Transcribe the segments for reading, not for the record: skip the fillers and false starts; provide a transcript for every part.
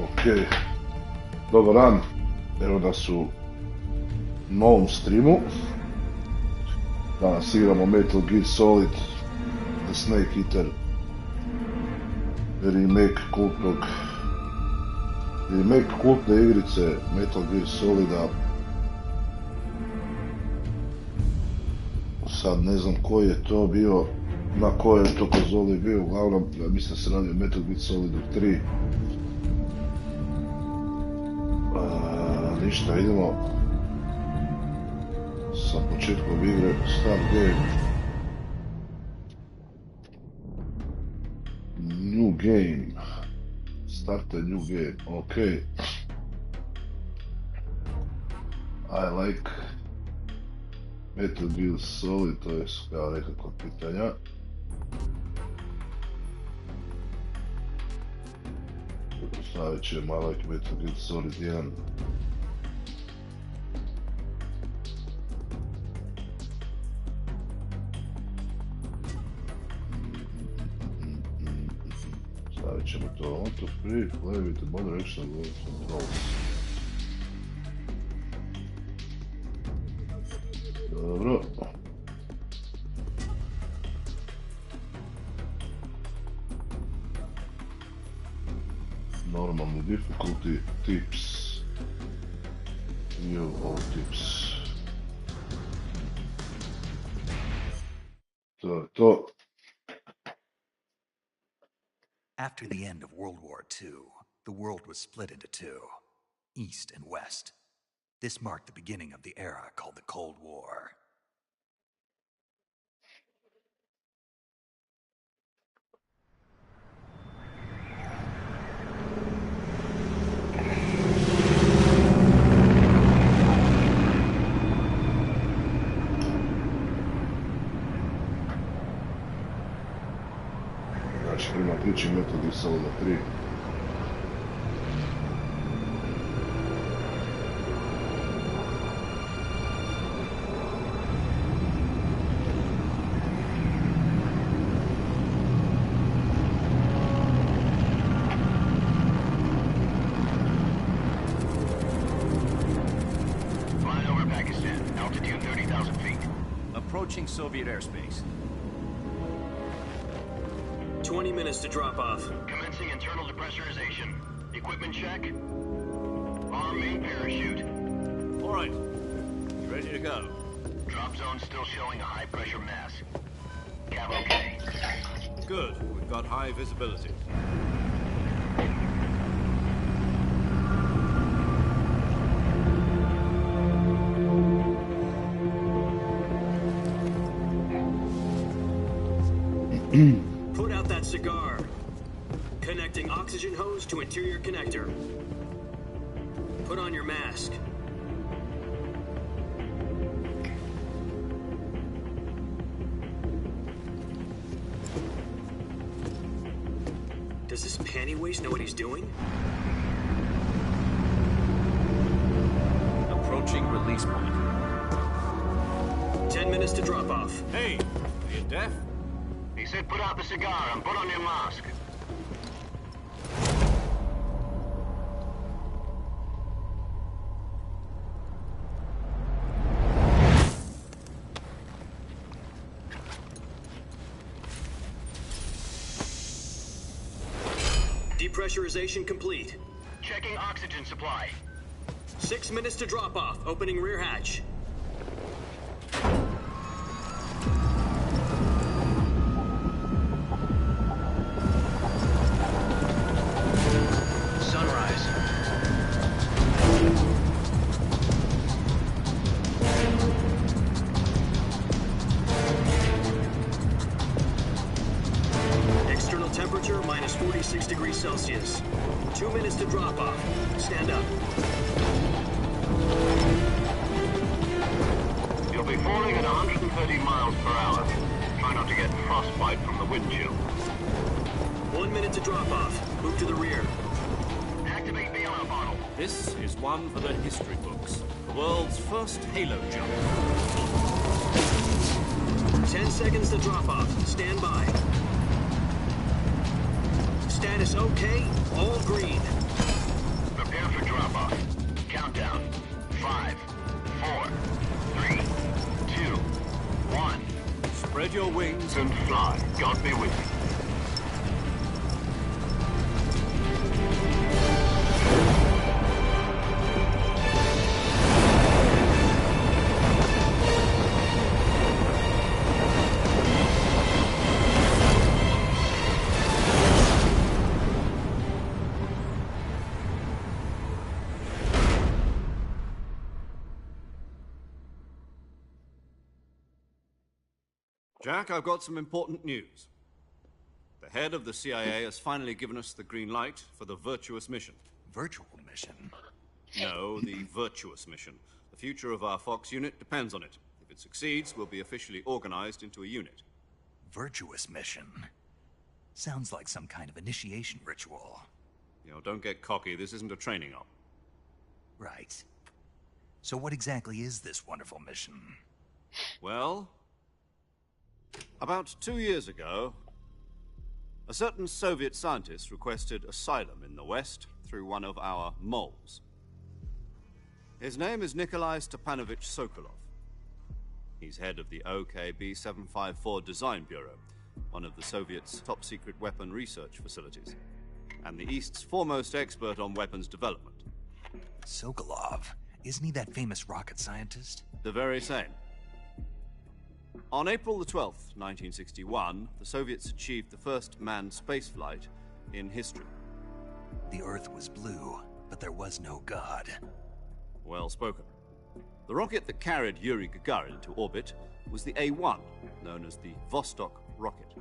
Ok, dobar dan, evo nas u novom streamu. Danas igramo Metal Gear Solid The Snake Eater remake kultne igrice Metal Gear Solida. Sad ne znam koji je to bio, na kojoj je to konzoli bio, uglavnom mislim da se radi o Metal Gear Solidu 3. Ništa, idemo sa početkom igre, start game, new game, start a new game, ok. I like Metal Gear Solid, to je kao nekako pitanja. Stavit će I like Metal Gear Solid 1. Stavit ćemo to auto free, play with the modern action controls. Dobro. Normalni difficulty, tips, view all tips. To je to. After the end of World War II, the world was split into two, East and West. This marked the beginning of the era called the Cold War. Znači, prema priči Metal Gear Solid 3. Flying over Pakistan, altitude 30,000 feet. Approaching Soviet airspace. 20 minutes to drop off. Commencing internal depressurization. Equipment check. Arm main parachute. All right. You ready to go? Drop zone still showing a high pressure mass. Cav okay. Good. We've got high visibility. Put out that cigar. Connecting oxygen hose to interior connector. Put on your mask. Does this panty waste know what he's doing? Approaching release point. 10 minutes to drop off. Hey, are you deaf? He said put out the cigar and put on your mask. Depressurization complete. Checking oxygen supply. 6 minutes to drop off. Opening rear hatch. Sunrise. External temperature minus 46 degrees Celsius. 2 minutes to drop off. Stand up. You'll be falling at 130 miles per hour. Try not to get frostbite from the wind chill. 1 minute to drop off. Move to the rear. Activate the air bottle. This is one for the history books. The world's first Halo jump. 10 seconds to drop off. Stand by. Status okay. All green. drop-off. Countdown. 5, 4, 3, 2, 1. Spread your wings And fly. God be with you. Jack, I've got some important news. The head of the CIA has finally given us the green light for the Virtuous mission. Virtual mission? No, the Virtuous mission. The future of our Fox unit depends on it. If it succeeds, we'll be officially organized into a unit. Virtuous mission? Sounds like some kind of initiation ritual. You know, don't get cocky. This isn't a training op. Right. So what exactly is this wonderful mission? Well, about 2 years ago, a certain Soviet scientist requested asylum in the West through one of our moles. His name is Nikolai Stepanovich Sokolov. He's head of the OKB-754 Design Bureau, one of the Soviets' top-secret weapon research facilities, and the East's foremost expert on weapons development. Sokolov? Isn't he that famous rocket scientist? The very same. On April the 12th, 1961, the Soviets achieved the first manned spaceflight in history. The Earth was blue, but there was no God. Well spoken. The rocket that carried Yuri Gagarin to orbit was the A-1, known as the Vostok rocket.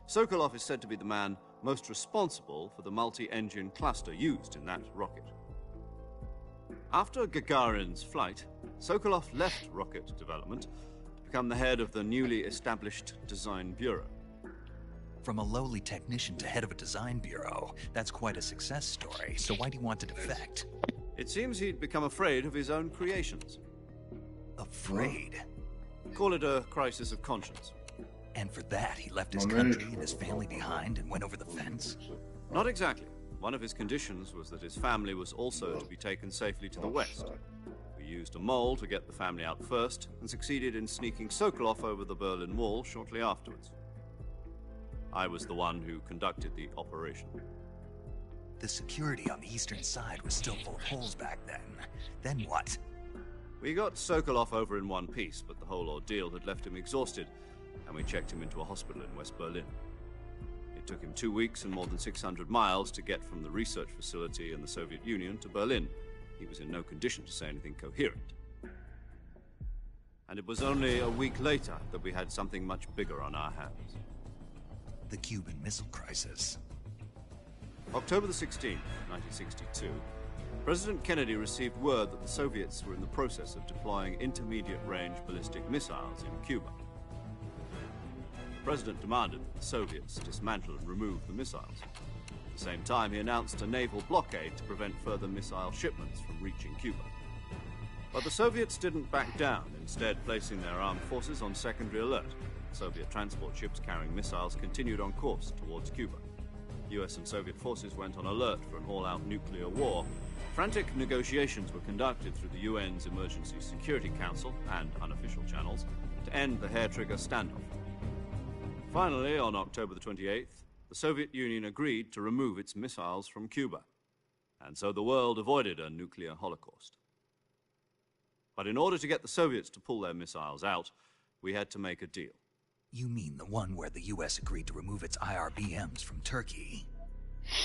Sokolov is said to be the man most responsible for the multi-engine cluster used in that rocket. After Gagarin's flight, Sokolov left rocket development to become the head of the newly established Design Bureau. From a lowly technician to head of a design bureau, that's quite a success story, so why'd he want to defect? It seems he'd become afraid of his own creations. Afraid? Call it a crisis of conscience. And for that, he left his country and his family behind and went over the fence? Not exactly. One of his conditions was that his family was also to be taken safely to the West. We used a mole to get the family out first, and succeeded in sneaking Sokolov over the Berlin Wall shortly afterwards. I was the one who conducted the operation. The security on the eastern side was still full of holes back then. Then what? We got Sokolov over in one piece, but the whole ordeal had left him exhausted, and we checked him into a hospital in West Berlin. It took him 2 weeks and more than 600 miles to get from the research facility in the Soviet Union to Berlin. He was in no condition to say anything coherent. And it was only a week later that we had something much bigger on our hands. The Cuban Missile Crisis. October the 16th, 1962, President Kennedy received word that the Soviets were in the process of deploying intermediate-range ballistic missiles in Cuba. The President demanded that the Soviets dismantle and remove the missiles. At the same time, he announced a naval blockade to prevent further missile shipments from reaching Cuba. But the Soviets didn't back down, instead placing their armed forces on secondary alert. Soviet transport ships carrying missiles continued on course towards Cuba. US and Soviet forces went on alert for an all-out nuclear war. Frantic negotiations were conducted through the UN's Emergency Security Council and unofficial channels to end the hair-trigger standoff. Finally, on October the 28th, the Soviet Union agreed to remove its missiles from Cuba, and so the world avoided a nuclear holocaust. But in order to get the Soviets to pull their missiles out, we had to make a deal. You mean the one where the US agreed to remove its IRBMs from Turkey?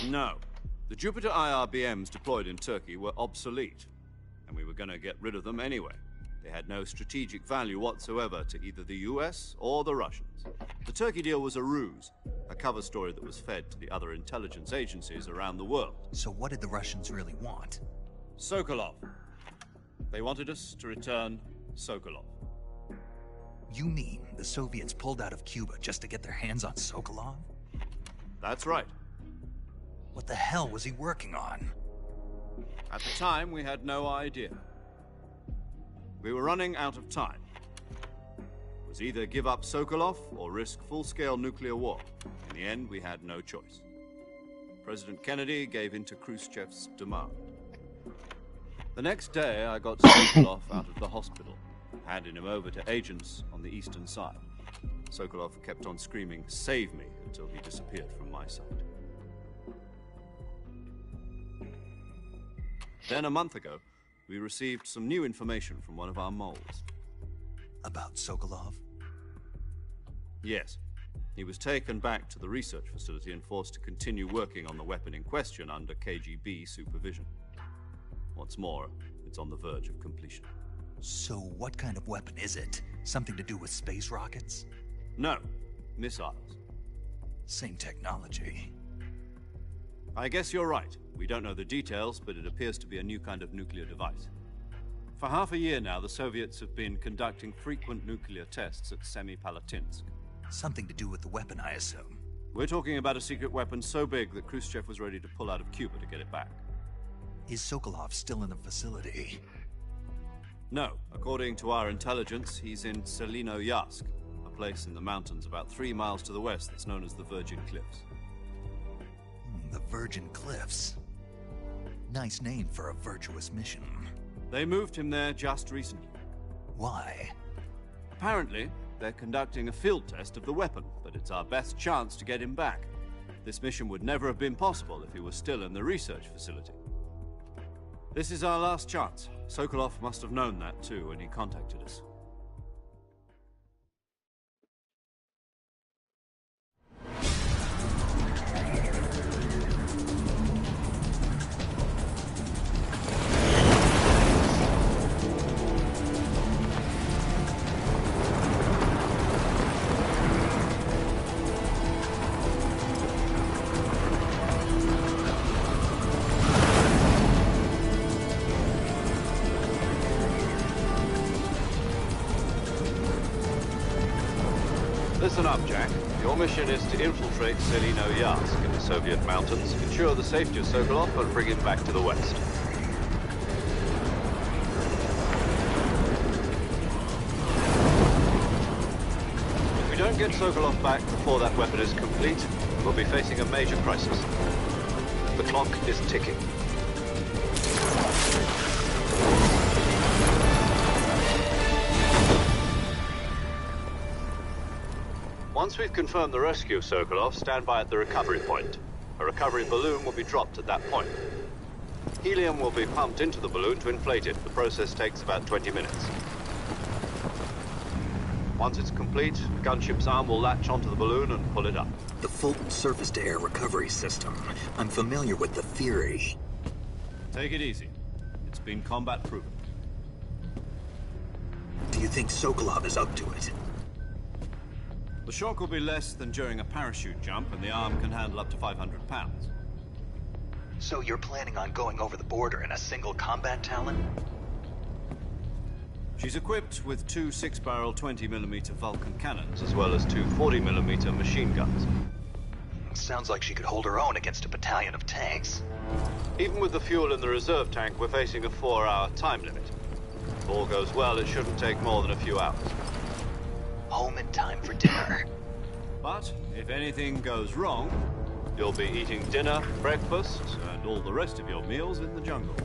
No. The Jupiter IRBMs deployed in Turkey were obsolete, and we were going to get rid of them anyway. They had no strategic value whatsoever to either the US or the Russians. The Turkey deal was a ruse, a cover story that was fed to the other intelligence agencies around the world. So what did the Russians really want? Sokolov. They wanted us to return Sokolov. You mean the Soviets pulled out of Cuba just to get their hands on Sokolov? That's right. What the hell was he working on? At the time, we had no idea. We were running out of time. It was either give up Sokolov or risk full-scale nuclear war. In the end, we had no choice. President Kennedy gave in to Khrushchev's demand. The next day, I got Sokolov out of the hospital, handed him over to agents on the eastern side. Sokolov kept on screaming, "Save me," until he disappeared from my sight. Then, a month ago, we received some new information from one of our moles. About Sokolov? Yes. He was taken back to the research facility and forced to continue working on the weapon in question under KGB supervision. What's more, it's on the verge of completion. So what kind of weapon is it? Something to do with space rockets? No, missiles. Same technology. I guess you're right. We don't know the details, but it appears to be a new kind of nuclear device. For half a year now, the Soviets have been conducting frequent nuclear tests at Semipalatinsk. Something to do with the weapon, I assume. We're talking about a secret weapon so big that Khrushchev was ready to pull out of Cuba to get it back. Is Sokolov still in the facility? No. According to our intelligence, he's in Selinoyarsk, a place in the mountains about 3 miles to the west that's known as the Virgin Cliffs. The Virgin Cliffs. Nice name for a virtuous mission. They moved him there just recently. Why? Apparently, they're conducting a field test of the weapon, but it's our best chance to get him back. This mission would never have been possible if he was still in the research facility. This is our last chance. Sokolov must have known that too when he contacted us. Listen up, Jack. Your mission is to infiltrate Selinoyarsk in the Soviet mountains, ensure the safety of Sokolov, and bring him back to the west. If we don't get Sokolov back before that weapon is complete, we'll be facing a major crisis. The clock is ticking. Once we've confirmed the rescue of Sokolov, stand by at the recovery point. A recovery balloon will be dropped at that point. Helium will be pumped into the balloon to inflate it. The process takes about 20 minutes. Once it's complete, the gunship's arm will latch onto the balloon and pull it up. The Fulton surface-to-air recovery system. I'm familiar with the theory. Take it easy. It's been combat-proven. Do you think Sokolov is up to it? The shock will be less than during a parachute jump, and the arm can handle up to 500 pounds. So you're planning on going over the border in a single combat Talon? She's equipped with 2 6-barrel 20mm Vulcan cannons, as well as 2 40mm machine guns. Sounds like she could hold her own against a battalion of tanks. Even with the fuel in the reserve tank, we're facing a 4-hour time limit. If all goes well, it shouldn't take more than a few hours. Home in time for dinner. But if anything goes wrong, you'll be eating dinner, breakfast, and all the rest of your meals in the jungle.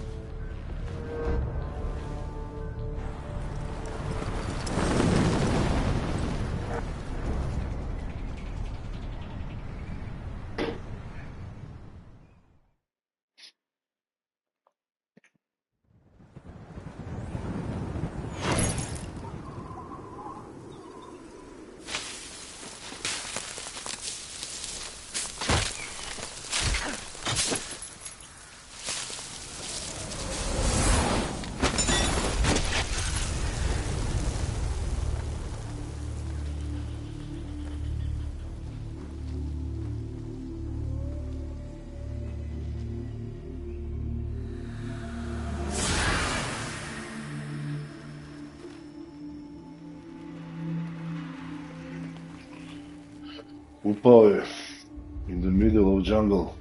Upao je. In the middle of jungle.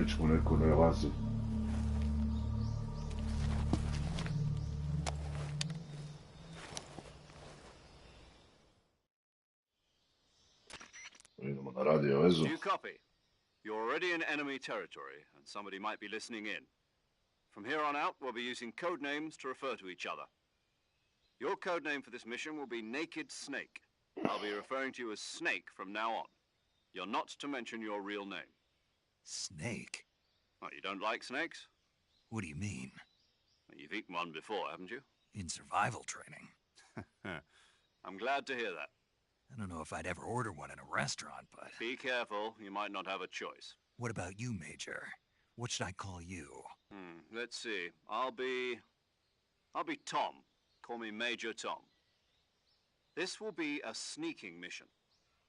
već mu neko ne lazi. Idemo na radio vezu. Do you copy? You're already in enemy territory, and somebody might be listening in. From here on out, we'll be using code names to refer to each other. Your code name for this mission will be Naked Snake. I'll be referring to you as Snake from now on. You're not to mention your real name. Snake? Oh, you don't like snakes? What do you mean? You've eaten one before, haven't you? In survival training? I'm glad to hear that. I don't know if I'd ever order one in a restaurant, but... Be careful, you might not have a choice. What about you, Major? What should I call you? Let's see. I'll be Tom. Call me Major Tom. This will be a sneaking mission.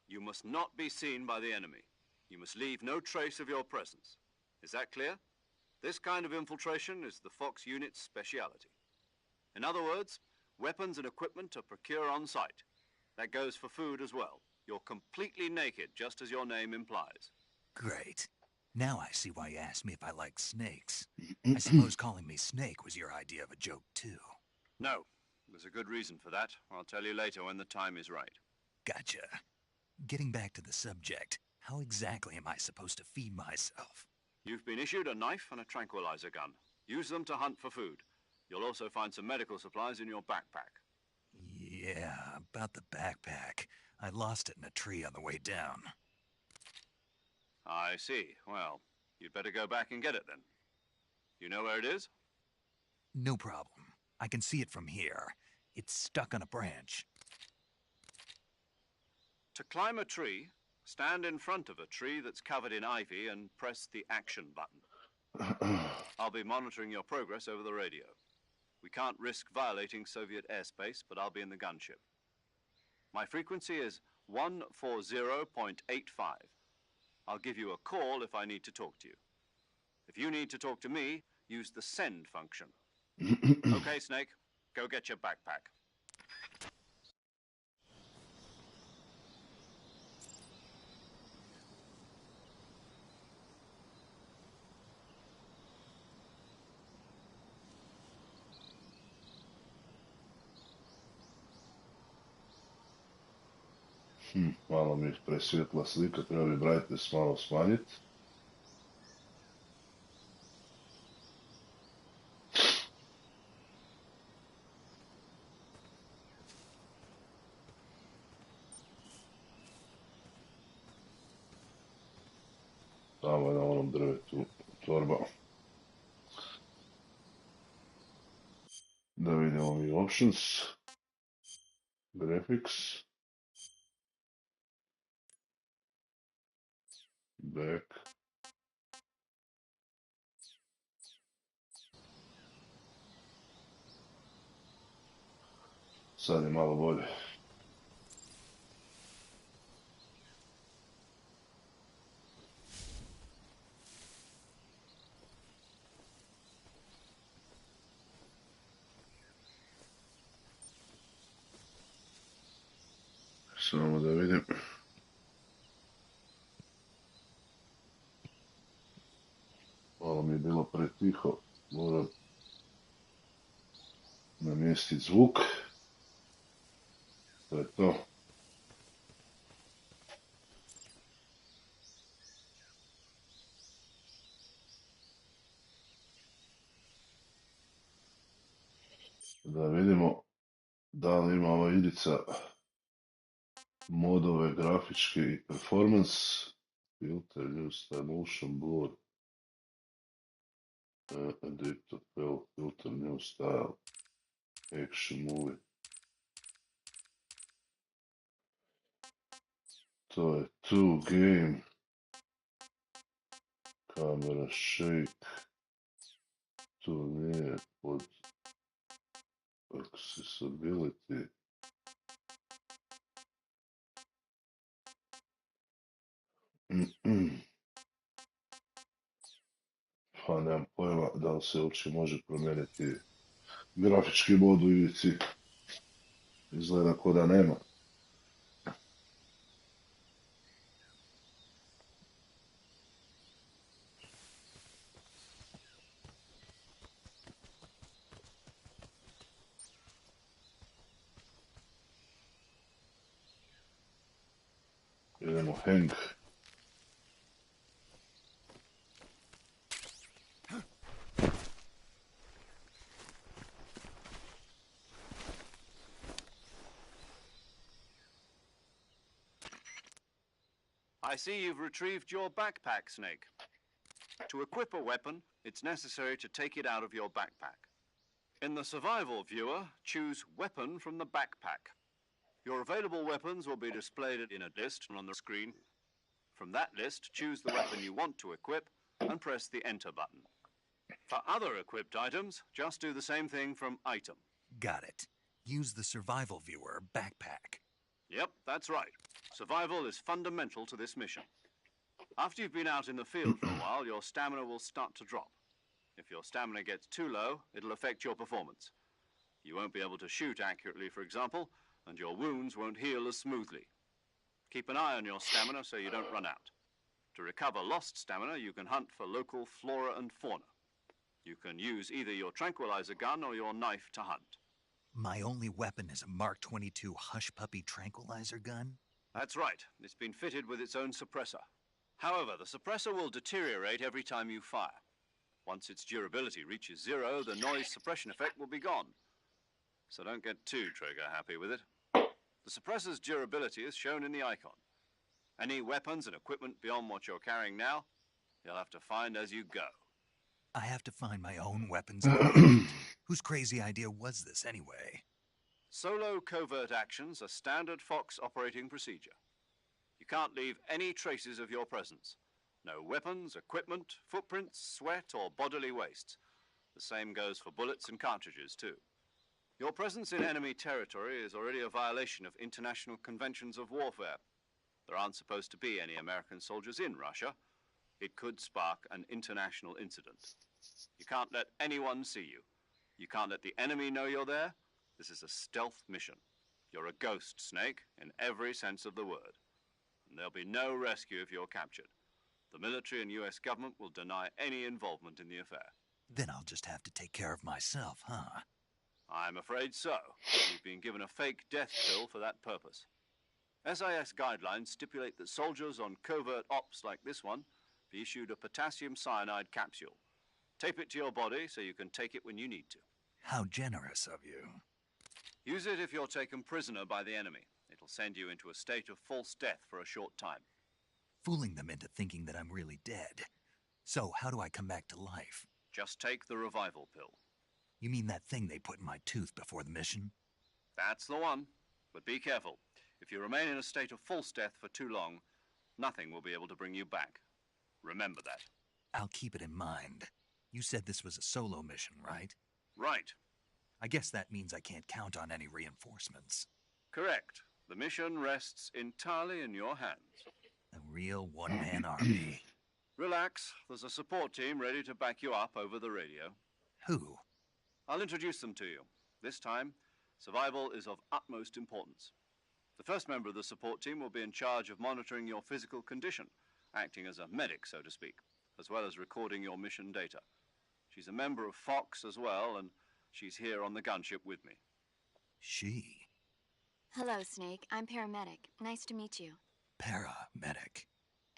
You must not be seen by the enemy. You must leave no trace of your presence. Is that clear? This kind of infiltration is the Fox unit's speciality. In other words, weapons and equipment are procured on site. That goes for food as well. You're completely naked, just as your name implies. Great. Now I see why you asked me if I like snakes. I suppose calling me Snake was your idea of a joke, too. No. There's a good reason for that. I'll tell you later when the time is right. Gotcha. Getting back to the subject, how exactly am I supposed to feed myself? You've been issued a knife and a tranquilizer gun. Use them to hunt for food. You'll also find some medical supplies in your backpack. Yeah, about the backpack. I lost it in a tree on the way down. I see. Well, you'd better go back and get it then. You know where it is? No problem. I can see it from here. It's stuck on a branch. To climb a tree, stand in front of a tree that's covered in ivy and press the action button. I'll be monitoring your progress over the radio. We can't risk violating Soviet airspace, but I'll be in the gunship. My frequency is 140.85. I'll give you a call if I need to talk to you. If you need to talk to me, use the send function. Okay, Snake, go get your backpack. Malo mi je presvjetla slika, treba bi brightness malo smanjiti. Tamo je na onom drvetu torba. Da vidimo mi options. Graphics. Back. Sad je malo bolje. Samo da vidim. Malo mi je bilo pretiho, moram namjestiti zvuk. To je to. Da vidimo da li ima ova igrica modove grafičke i performance. Filter, use motion blur. Edit appel, filter, new style, action movie. To je tu, game, kamera, shake, tu nije pod accessibility. Pa nemam pojma da li se uopće može promijeniti grafički mod u igrici. Izgleda ko da nema. Idemo, Hank. I see you've retrieved your backpack, Snake. To equip a weapon, it's necessary to take it out of your backpack. In the survival viewer, choose Weapon from the backpack. Your available weapons will be displayed in a list on the screen. From that list, choose the weapon you want to equip and press the Enter button. For other equipped items, just do the same thing from Item. Got it. Use the survival viewer backpack. Yep, that's right. Survival is fundamental to this mission. After you've been out in the field for a while, your stamina will start to drop. If your stamina gets too low, it'll affect your performance. You won't be able to shoot accurately, for example, and your wounds won't heal as smoothly. Keep an eye on your stamina so you don't run out. To recover lost stamina, you can hunt for local flora and fauna. You can use either your tranquilizer gun or your knife to hunt. My only weapon is a Mark 22 Hush Puppy tranquilizer gun? That's right. It's been fitted with its own suppressor. However, the suppressor will deteriorate every time you fire. Once its durability reaches 0, the noise suppression effect will be gone. So don't get too trigger-happy with it. The suppressor's durability is shown in the icon. Any weapons and equipment beyond what you're carrying now, you'll have to find as you go. I have to find my own weapons. Whose crazy idea was this, anyway? Solo covert actions are standard Fox operating procedure. You can't leave any traces of your presence. No weapons, equipment, footprints, sweat, or bodily waste. The same goes for bullets and cartridges, too. Your presence in enemy territory is already a violation of international conventions of warfare. There aren't supposed to be any American soldiers in Russia. It could spark an international incident. You can't let anyone see you. You can't let the enemy know you're there. This is a stealth mission. You're a ghost, Snake, in every sense of the word. And there'll be no rescue if you're captured. The military and US government will deny any involvement in the affair. Then I'll just have to take care of myself, huh? I'm afraid so. You've been given a fake death pill for that purpose. SIS guidelines stipulate that soldiers on covert ops like this one be issued a potassium cyanide capsule. Tape it to your body so you can take it when you need to. How generous of you. Use it if you're taken prisoner by the enemy. It'll send you into a state of false death for a short time. Fooling them into thinking that I'm really dead. So, how do I come back to life? Just take the revival pill. You mean that thing they put in my tooth before the mission? That's the one. But be careful. If you remain in a state of false death for too long, nothing will be able to bring you back. Remember that. I'll keep it in mind. You said this was a solo mission, right? Right. I guess that means I can't count on any reinforcements. Correct. The mission rests entirely in your hands. A real one-man army. Relax. There's a support team ready to back you up over the radio. Who? I'll introduce them to you. This time, survival is of utmost importance. The first member of the support team will be in charge of monitoring your physical condition, acting as a medic, so to speak, as well as recording your mission data. She's a member of Fox as well, and she's here on the gunship with me. She? Hello, Snake. I'm paramedic. Nice to meet you. Paramedic.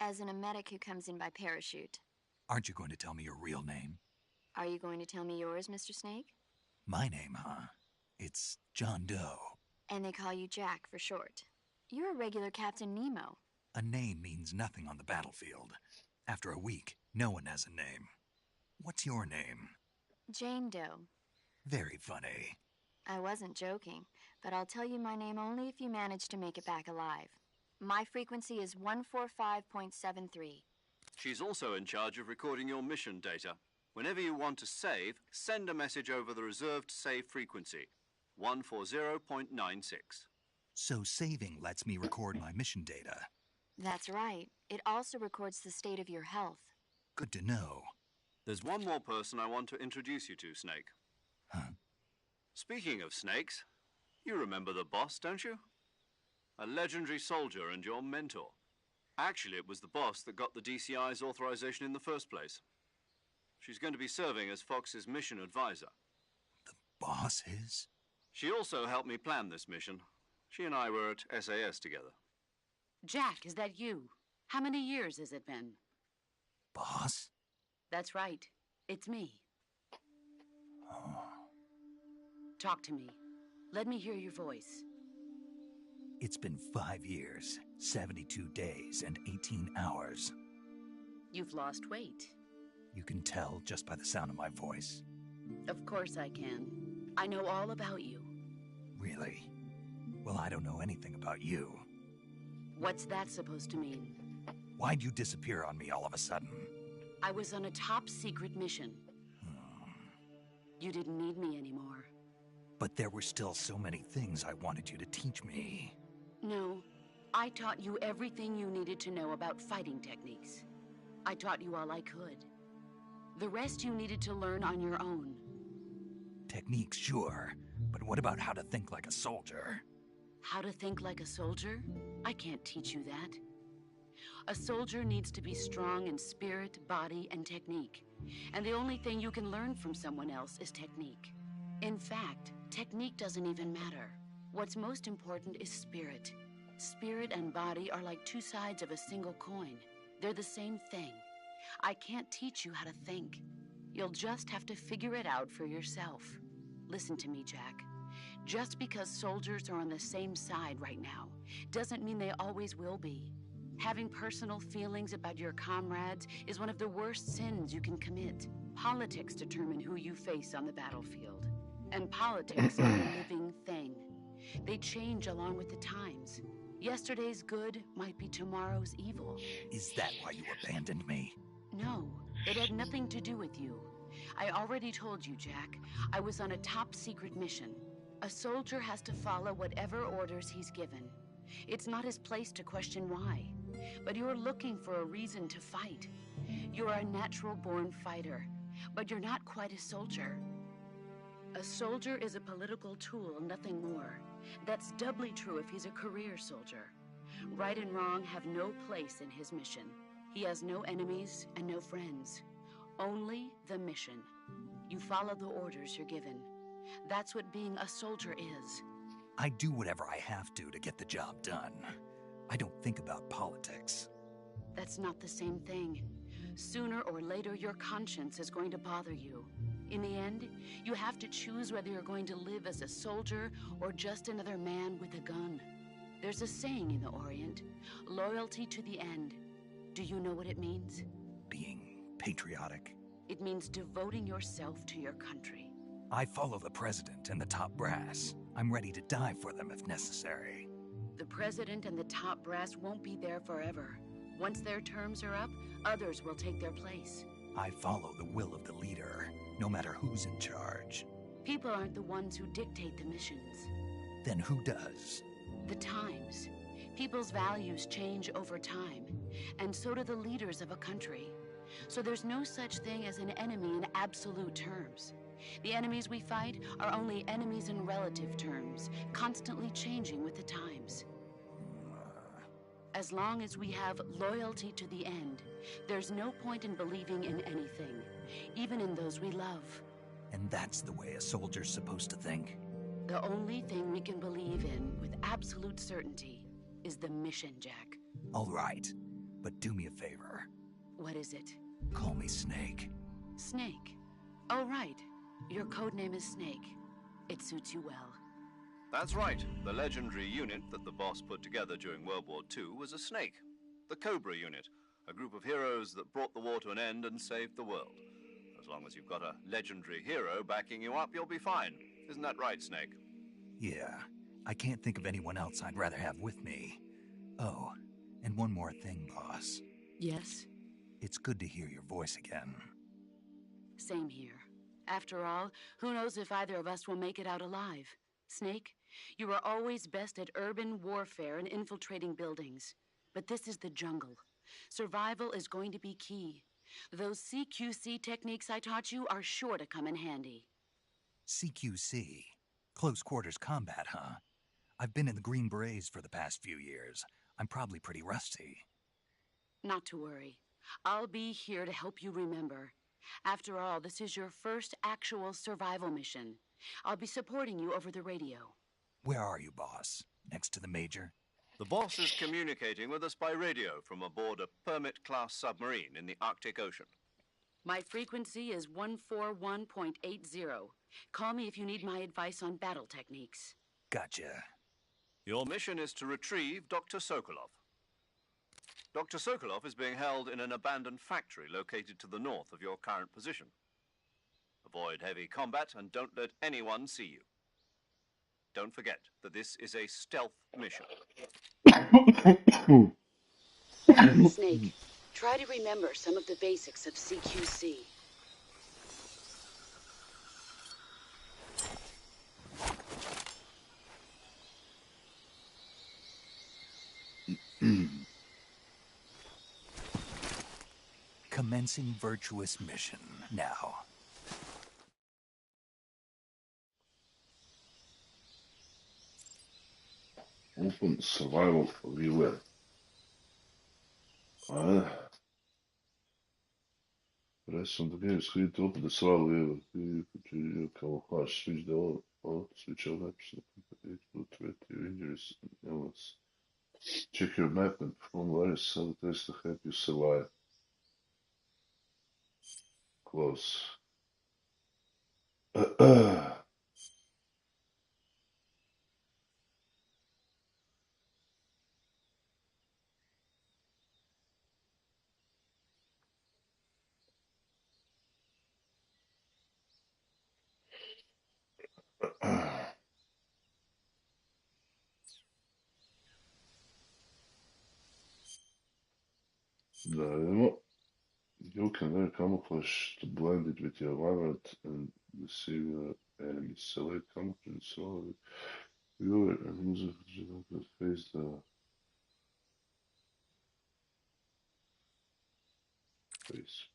As in a medic who comes in by parachute. Aren't you going to tell me your real name? Are you going to tell me yours, Mr. Snake? My name, huh? It's John Doe. And they call you Jack for short. You're a regular Captain Nemo. A name means nothing on the battlefield. After a week, no one has a name. What's your name? Jane Doe. Very funny. I wasn't joking, but I'll tell you my name only if you manage to make it back alive. My frequency is 145.73. She's also in charge of recording your mission data. Whenever you want to save, send a message over the reserved save frequency, 140.96. So saving lets me record my mission data. That's right. It also records the state of your health. Good to know. There's one more person I want to introduce you to, Snake. Huh? Speaking of snakes, you remember the boss, don't you? A legendary soldier and your mentor. Actually, it was the boss that got the DCI's authorization in the first place. She's going to be serving as Fox's mission advisor. The boss is? She also helped me plan this mission. She and I were at SAS together. Jack, is that you? How many years has it been? Boss? That's right. It's me. Oh. Talk to me. Let me hear your voice. It's been 5 years, 72 days, and 18 hours. You've lost weight. You can tell just by the sound of my voice. Of course I can. I know all about you. Really? Well, I don't know anything about you. What's that supposed to mean? Why'd you disappear on me all of a sudden? I was on a top-secret mission. You didn't need me anymore. But there were still so many things I wanted you to teach me. No, I taught you everything you needed to know about fighting techniques. I taught you all I could. The rest you needed to learn on your own. Techniques, sure. But what about how to think like a soldier? How to think like a soldier? I can't teach you that. A soldier needs to be strong in spirit, body, and technique. And the only thing you can learn from someone else is technique. In fact, technique doesn't even matter. What's most important is spirit. Spirit and body are like two sides of a single coin. They're the same thing. I can't teach you how to think. You'll just have to figure it out for yourself. Listen to me, Jack. Just because soldiers are on the same side right now doesn't mean they always will be. Having personal feelings about your comrades is one of the worst sins you can commit. Politics determine who you face on the battlefield. And politics are a living thing. They change along with the times. Yesterday's good might be tomorrow's evil. Is that why you abandoned me? No, it had nothing to do with you. I already told you, Jack. I was on a top-secret mission. A soldier has to follow whatever orders he's given. It's not his place to question why. But you're looking for a reason to fight. You're a natural-born fighter, but you're not quite a soldier. A soldier is a political tool, nothing more. That's doubly true if he's a career soldier. Right and wrong have no place in his mission. He has no enemies and no friends. Only the mission. You follow the orders you're given. That's what being a soldier is. I do whatever I have to get the job done. I don't think about politics. That's not the same thing. Sooner or later, your conscience is going to bother you. In the end, you have to choose whether you're going to live as a soldier or just another man with a gun. There's a saying in the Orient, loyalty to the end. Do you know what it means? Being patriotic. It means devoting yourself to your country. I follow the president and the top brass. I'm ready to die for them if necessary. The president and the top brass won't be there forever. Once their terms are up, others will take their place. I follow the will of the leader, no matter who's in charge. People aren't the ones who dictate the missions. Then who does? The times. People's values change over time, and so do the leaders of a country. So there's no such thing as an enemy in absolute terms. The enemies we fight are only enemies in relative terms, constantly changing with the times. As long as we have loyalty to the end, there's no point in believing in anything, even in those we love. And that's the way a soldier's supposed to think? The only thing we can believe in with absolute certainty is the mission, Jack. All right, but do me a favor. What is it? Call me Snake. Snake? Oh, right. Your codename is Snake. It suits you well. That's right. The legendary unit that the boss put together during World War II was a snake. The Cobra unit, a group of heroes that brought the war to an end and saved the world. As long as you've got a legendary hero backing you up, you'll be fine. Isn't that right, Snake? Yeah. I can't think of anyone else I'd rather have with me. Oh, and one more thing, boss. Yes? It's good to hear your voice again. Same here. After all, who knows if either of us will make it out alive? Snake, you are always best at urban warfare and infiltrating buildings. But this is the jungle. Survival is going to be key. Those CQC techniques I taught you are sure to come in handy. CQC? Close quarters combat, huh? I've been in the Green Berets for the past few years. I'm probably pretty rusty. Not to worry. I'll be here to help you remember. After all, this is your first actual survival mission. I'll be supporting you over the radio. Where are you, boss? Next to the Major? The boss is communicating with us by radio from aboard a Permit-class submarine in the Arctic Ocean. My frequency is 141.80. Call me if you need my advice on battle techniques. Gotcha. Your mission is to retrieve Dr. Sokolov. Dr. Sokolov is being held in an abandoned factory located to the north of your current position. Avoid heavy combat and don't let anyone see you. Don't forget that this is a stealth mission. Snake, try to remember some of the basics of CQC. Commencing virtuous mission now. Open survival viewer. Press on the game screen to open the survival viewer. You camouflage, switch the all switch all maps, to your injuries and illness. Check your map and perform various subtle tests to help you survive. Close. You can wear camouflage to blend it with your environment and deceive your enemies. Select camouflage so viewer and user could face the face.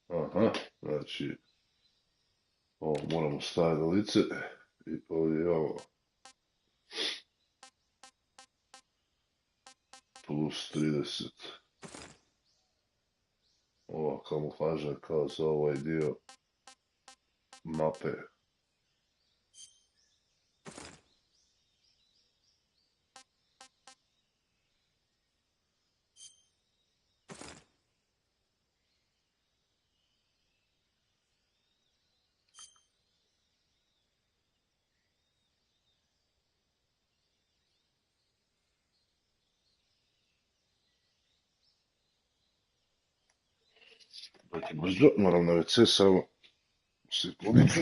Aha, znači, ovo moramo staviti na lice i ovdje je ovo. Plus 30. Ova kamuflaža je kao za ovaj dio mape. Dakle, brzo, moram na WC samo sekundicu.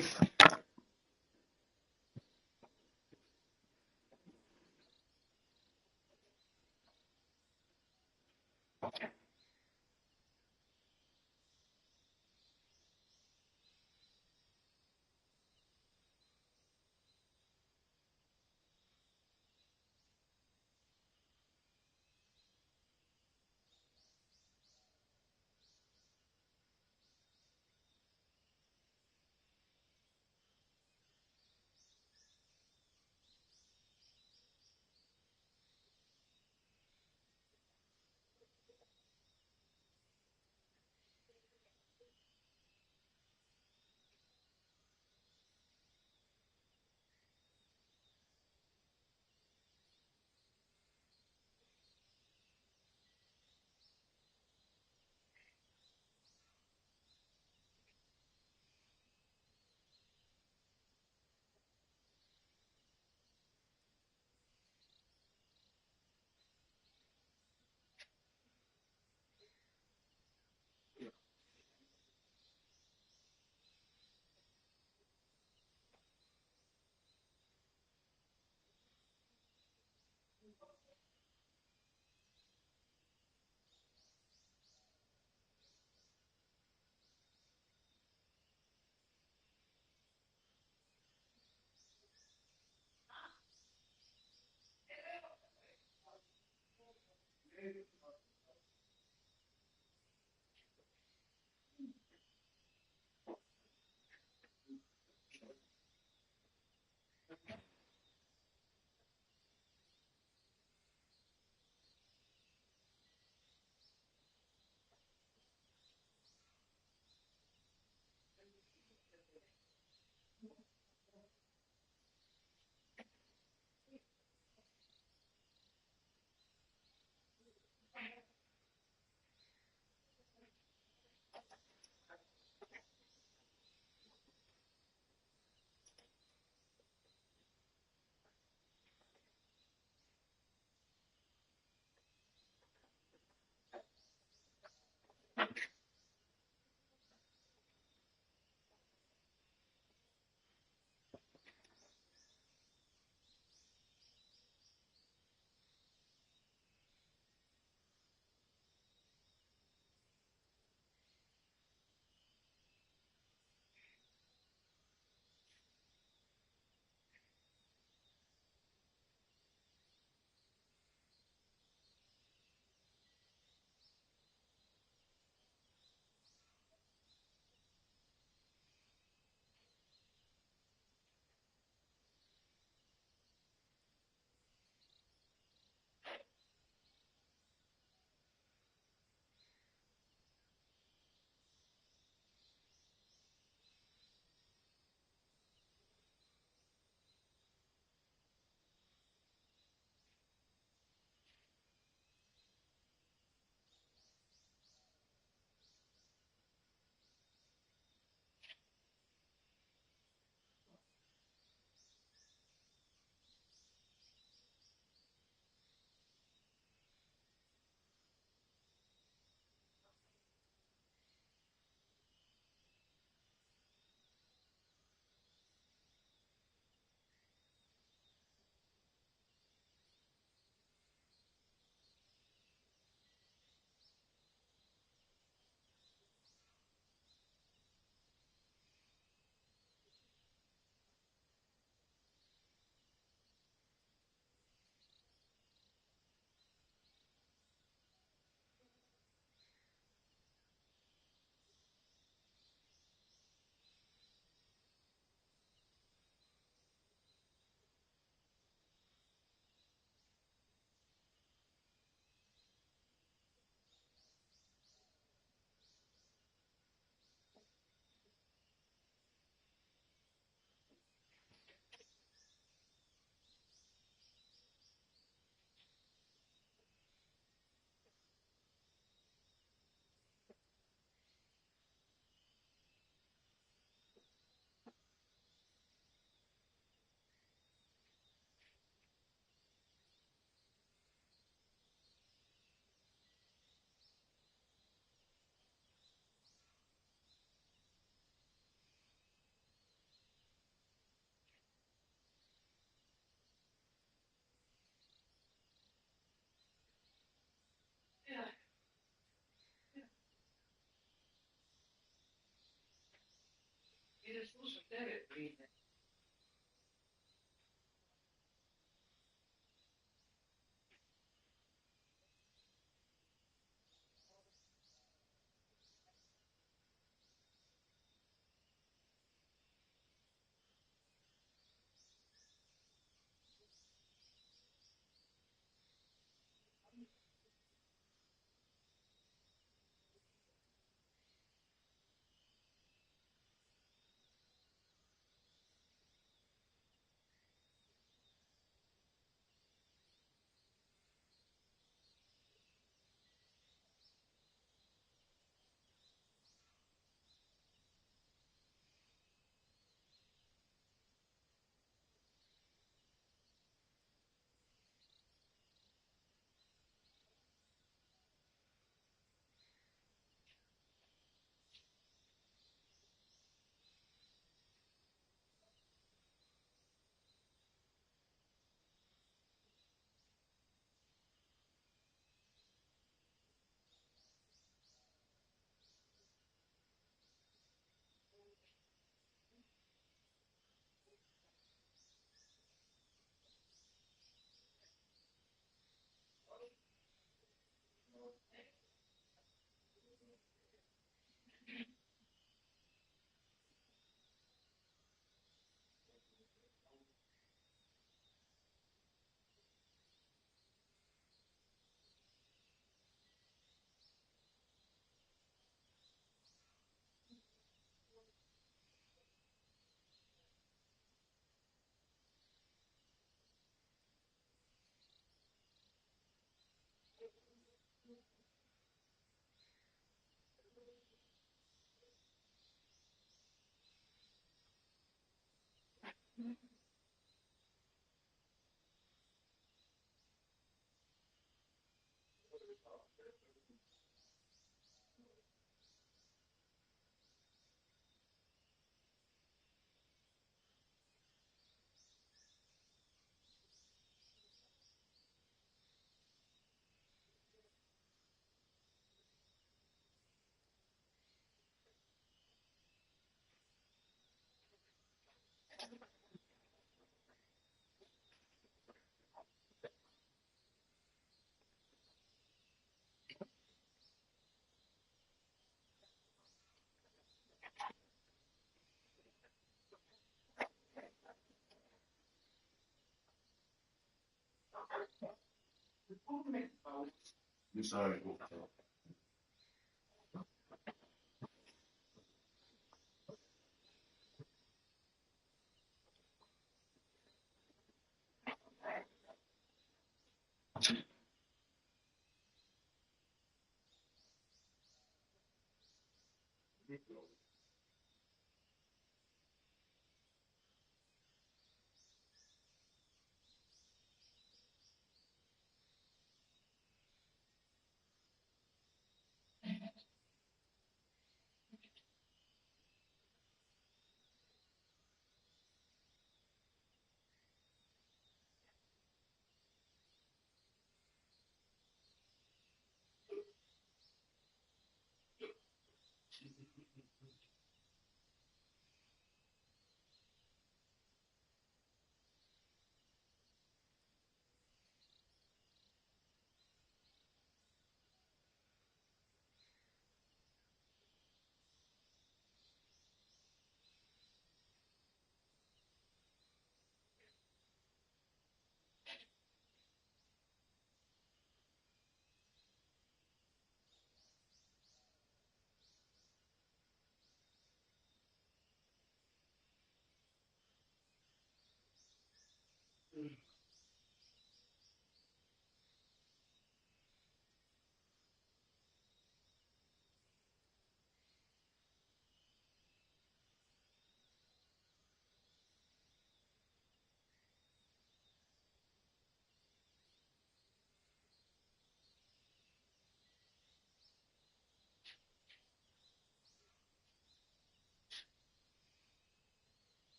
Sorry.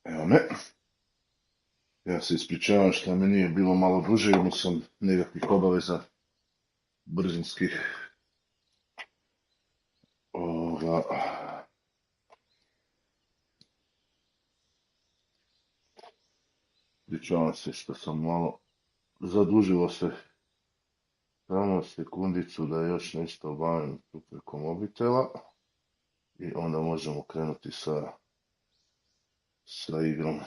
Evo me. Ja se ispričavam što mi nije bilo malo duže, imao sam nekakvih obaveza brzinskih. Ispričavam se što sam malo zadužilo se. Samo sekundicu da još nešto obavim tu preko mobitela i onda možemo krenuti sa igrom.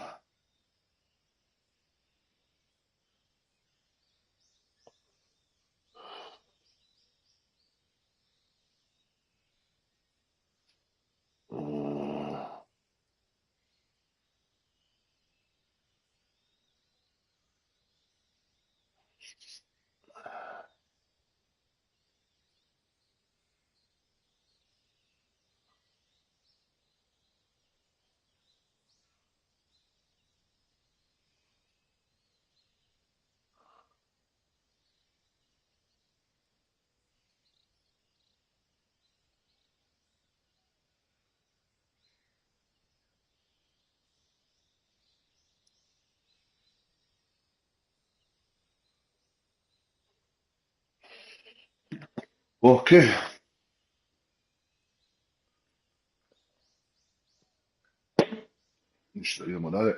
Ok. Ništa, idemo dalje.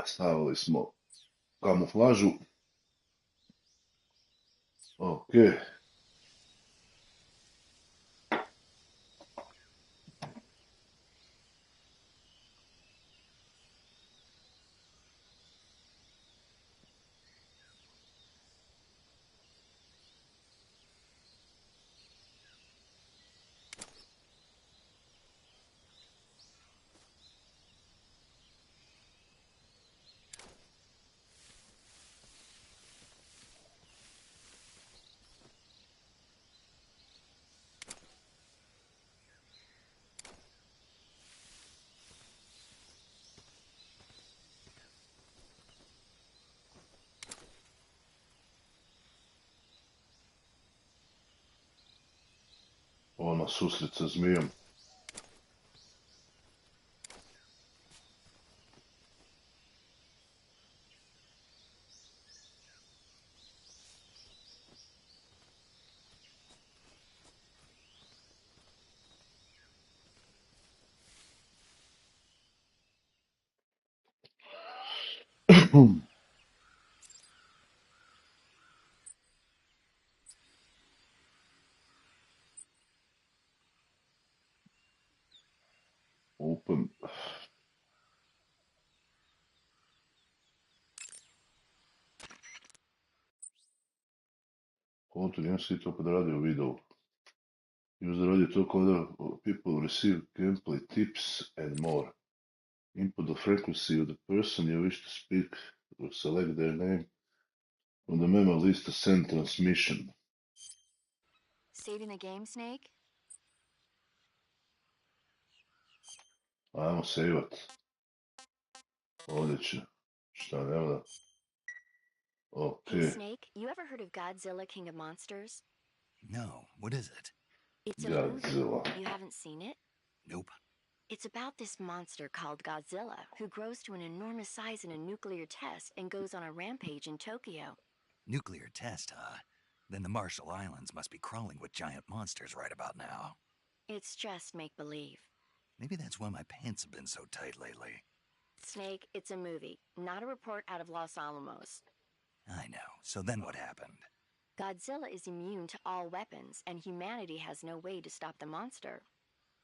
Stavili smo kamuflažu. Ok. Ono susret sa zmijom. Open. Continue to top the radio video. Use the radio talk other people receive gameplay tips and more. Input the frequency of the person you wish to speak or select their name from the memo list to send transmission. Saving the game, Snake? Ajmo saveat. Ovdje će. Šta nema da? Ok. Hey, Snake, you ever heard of Godzilla, King of Monsters? No, what is it? It's a movie. Godzilla. You haven't seen it? Nope. It's about this monster called Godzilla, who grows to an enormous size in a nuclear test and goes on a rampage in Tokyo. Nuclear test, huh? Then the Marshall Islands must be crawling with giant monsters right about now. It's just make-believe. Maybe that's why my pants have been so tight lately. Snake, it's a movie, not a report out of Los Alamos. I know. So then what happened? Godzilla is immune to all weapons, and humanity has no way to stop the monster.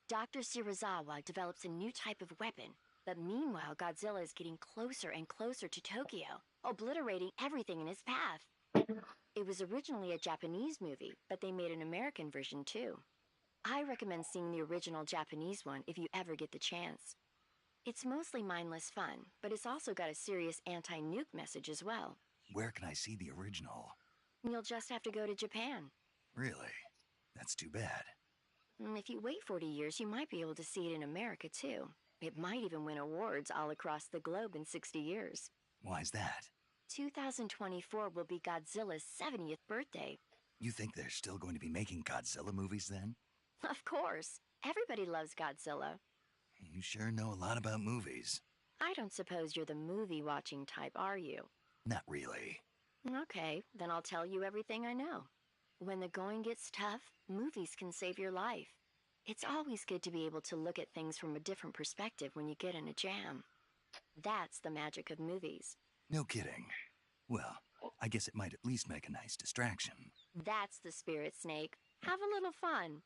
Dr. Shirazawa develops a new type of weapon, but meanwhile Godzilla is getting closer and closer to Tokyo, obliterating everything in his path. It was originally a Japanese movie, but they made an American version too. I recommend seeing the original Japanese one if you ever get the chance. It's mostly mindless fun, but it's also got a serious anti-nuke message as well. Where can I see the original? You'll just have to go to Japan. Really? That's too bad. If you wait 40 years, you might be able to see it in America too. It might even win awards all across the globe in 60 years. Why's that? 2024 will be Godzilla's 70th birthday. You think they're still going to be making Godzilla movies then? Of course. Everybody loves Godzilla. You sure know a lot about movies. I don't suppose you're the movie-watching type, are you? Not really. Okay, then I'll tell you everything I know. When the going gets tough, movies can save your life. It's always good to be able to look at things from a different perspective when you get in a jam. That's the magic of movies. No kidding. Well, I guess it might at least make a nice distraction. That's the spirit, Snake. Have a little fun.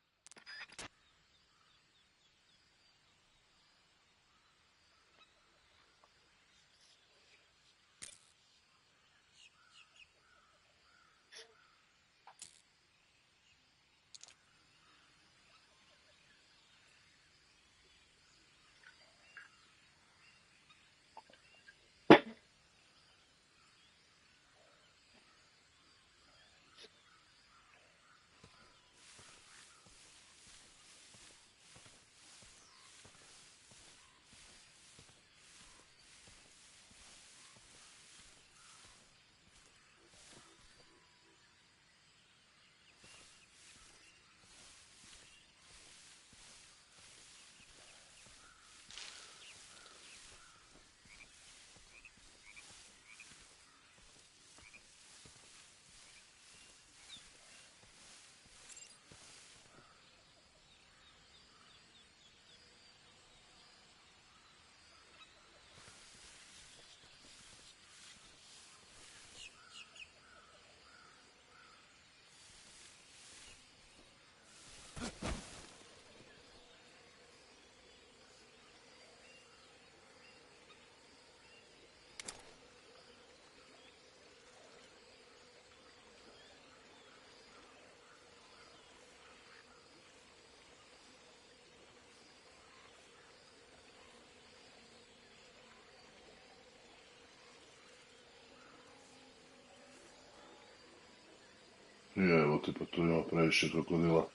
Evo ti, pa tu ima previše krokodila.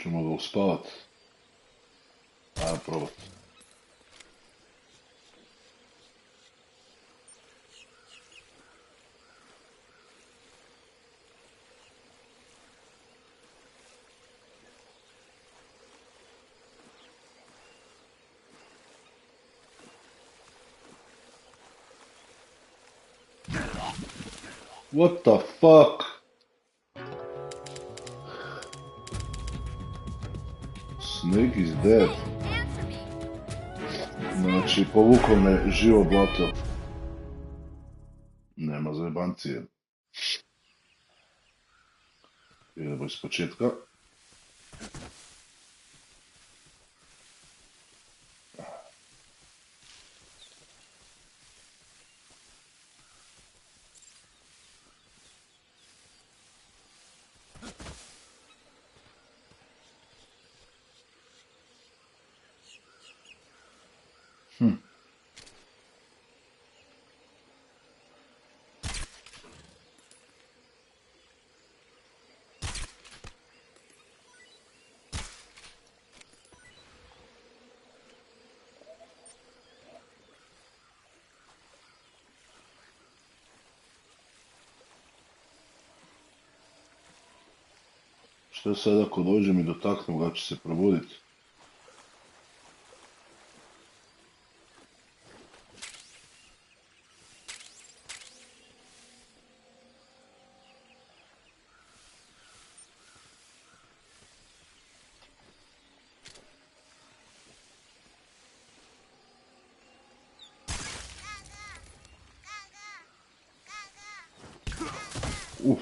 Ćemo ga uspavat. Ajmo probat. What the fuck? Snake is dead. Znači, povukao me živo blato. Nema zajebancije. Idemo iz početka. Što sad ako dođem i dotaknem ga, će se probuditi? Uf.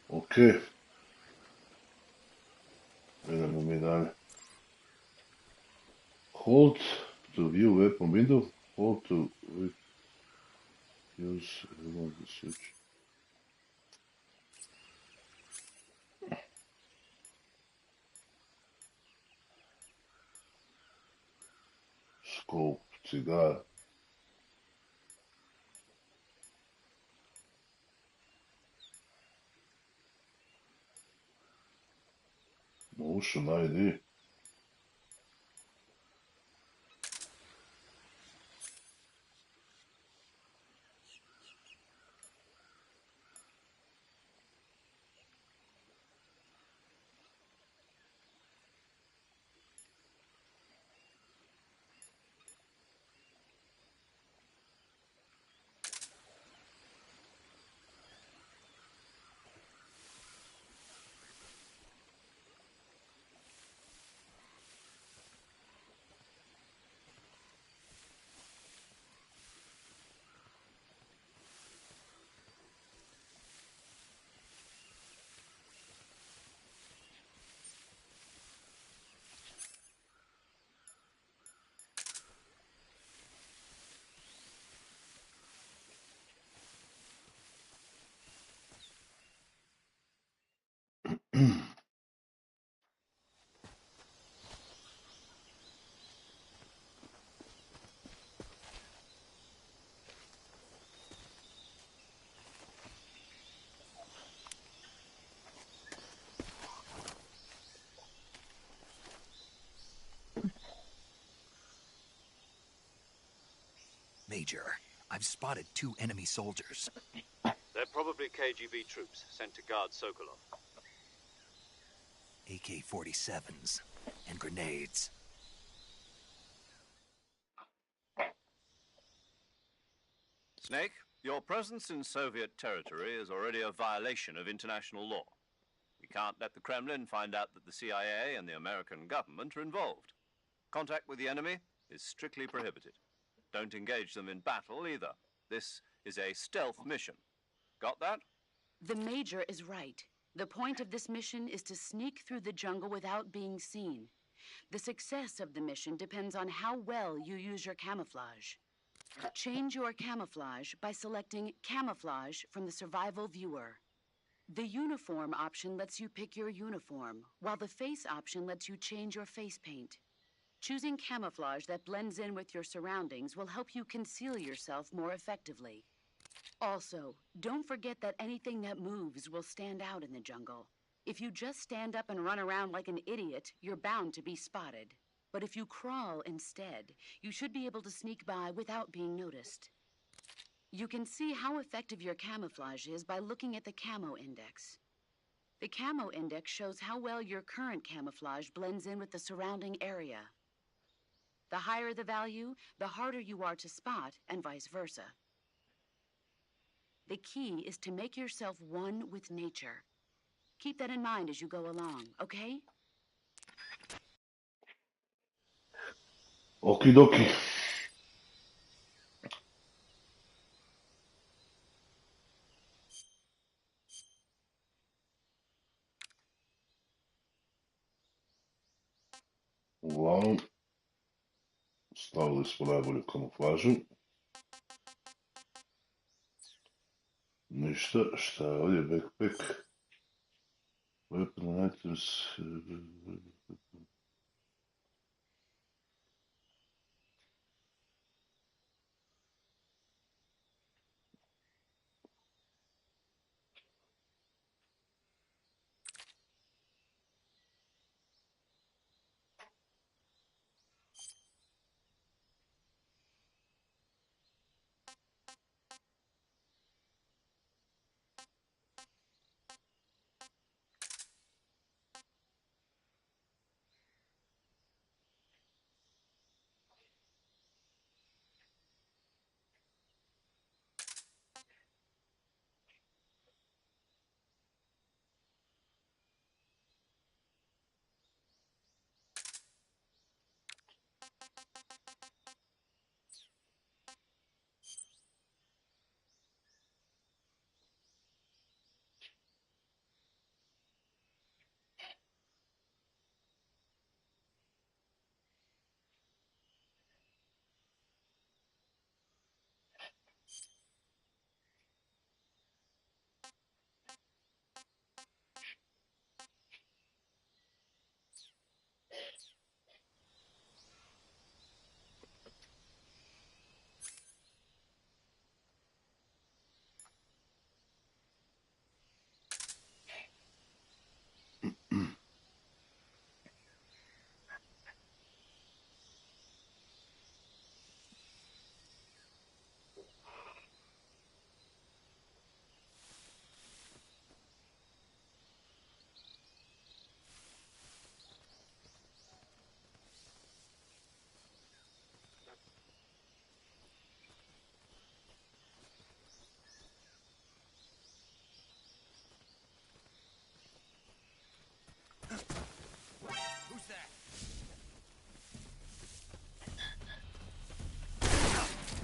Ok. Idemo mi dalje. Hold to view weapon window. Hold to use along the switch. Scope, cigar. Motion ID. Major, I've spotted 2 enemy soldiers. They're probably KGB troops sent to guard Sokolov. AK-47s and grenades. Snake, your presence in Soviet territory is already a violation of international law. We can't let the Kremlin find out that the CIA and the American government are involved. Contact with the enemy is strictly prohibited. Don't engage them in battle either. This is a stealth mission. Got that? The Major is right. The point of this mission is to sneak through the jungle without being seen. The success of the mission depends on how well you use your camouflage. Change your camouflage by selecting Camouflage from the Survival Viewer. The Uniform option lets you pick your uniform, while the Face option lets you change your face paint. Choosing camouflage that blends in with your surroundings will help you conceal yourself more effectively. Also, don't forget that anything that moves will stand out in the jungle. If you just stand up and run around like an idiot, you're bound to be spotted. But if you crawl instead, you should be able to sneak by without being noticed. You can see how effective your camouflage is by looking at the Camo Index. The Camo Index shows how well your current camouflage blends in with the surrounding area. The higher the value, the harder you are to spot, and vice versa. The key is to make yourself one with nature. Keep that in mind as you go along, okay? Okie dokie. Uglavnom, stavili smo najbolju kamuflažu. Ništa, šta je ovdje? Backpack. Weapon items.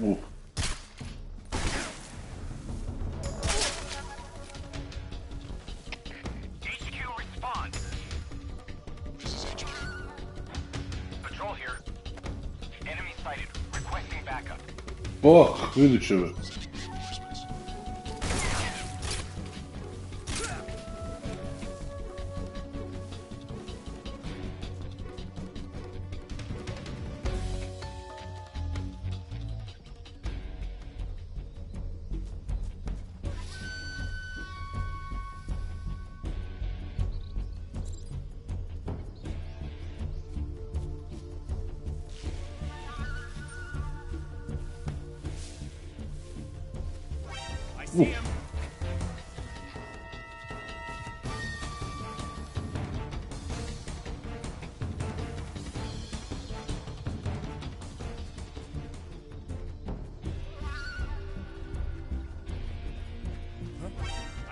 Ooh. HQ, respond. This is HQ. Patrol here. Enemy sighted. Requesting backup. Bak, vidit će me. See him.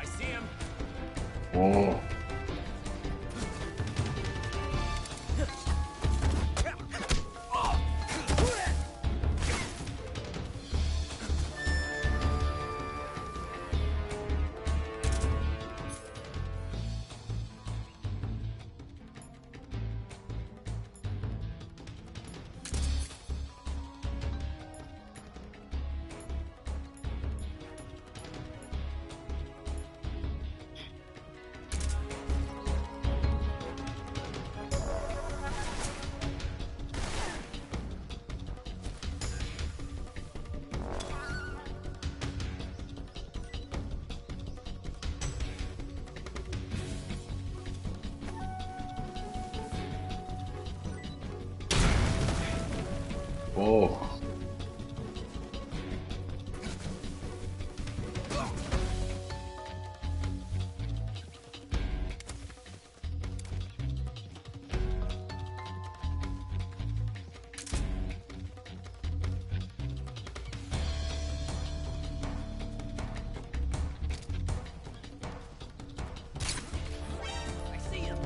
I see him. Oh. Oh. I see him.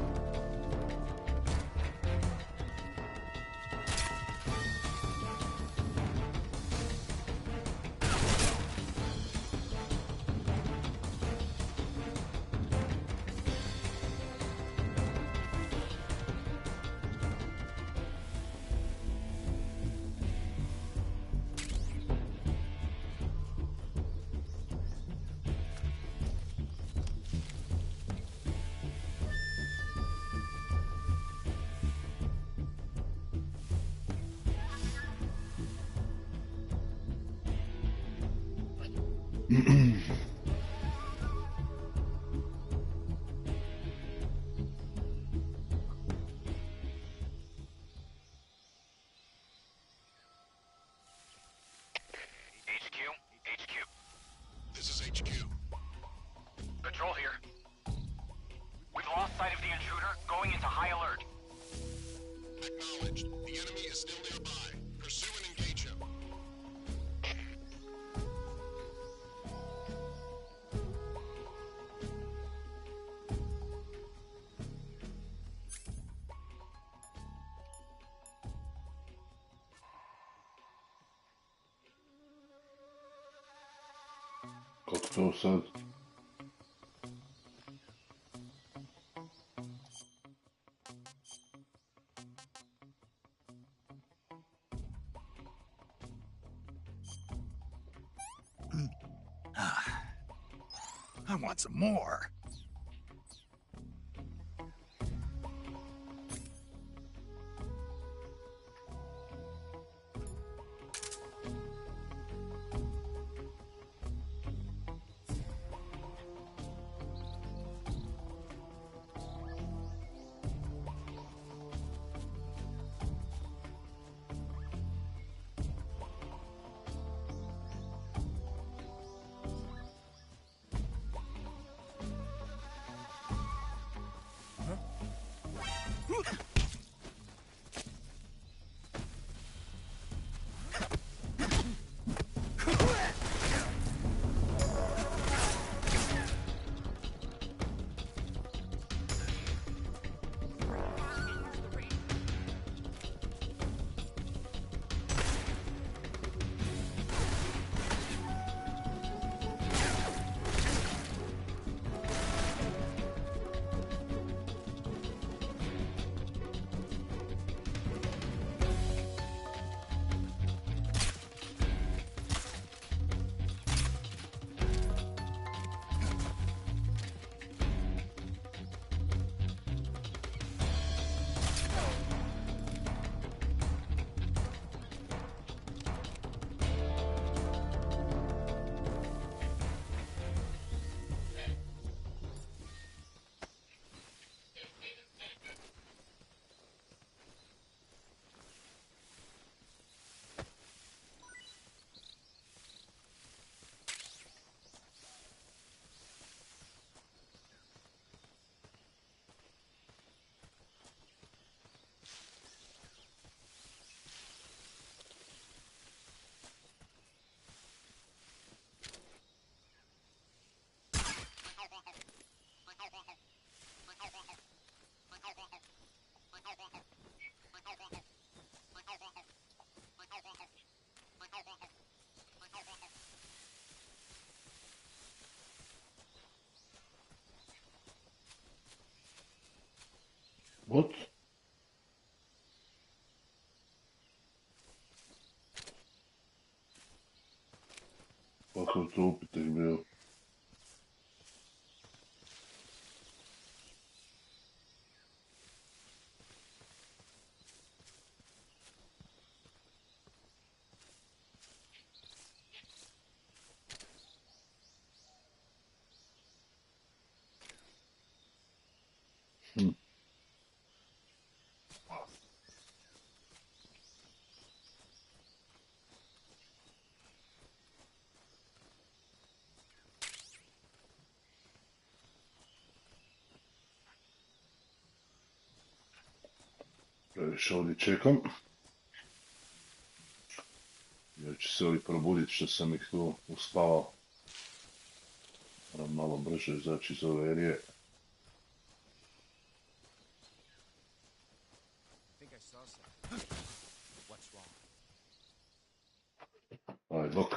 HQ. This is HQ. Patrol here. We've lost sight of the intruder, going into high alert. Acknowledged. The enemy is still nearby. Pursue and engage him. Kako to sad? I want some more. What? Kakav to upitak bio? Previše ovdje čekam. Ja ću se ovdje probuditi što sam ih tu uspavao. Moram malo brže izaći iz ove erije. Aj, bok.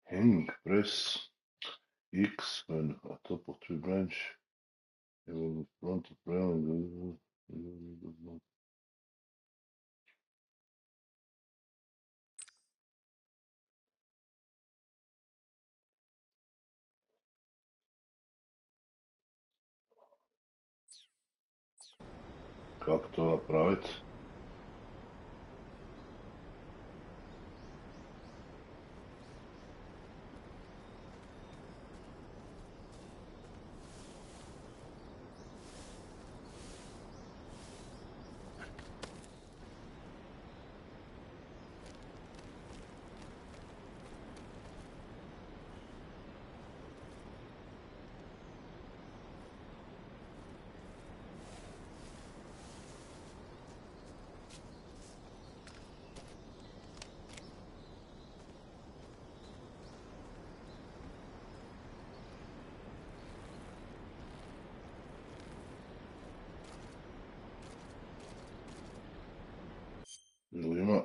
Hang, press X when at top of tree branch. It will in front of railing. Kako to napraviti? Ili ima?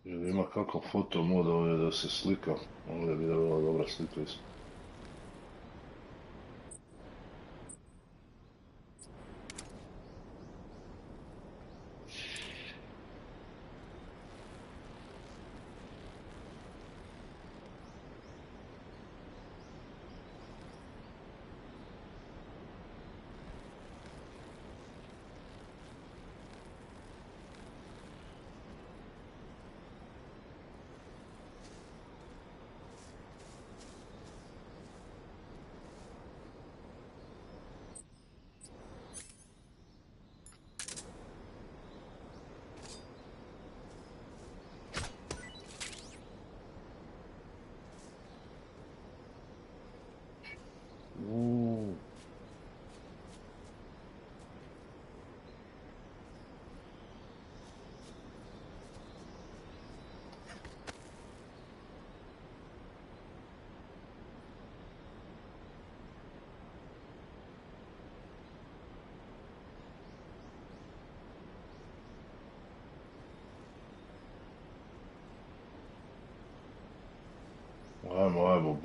Ili ima kakav foto mod ovdje da se slika? Ovdje bi bila dobra slika isto.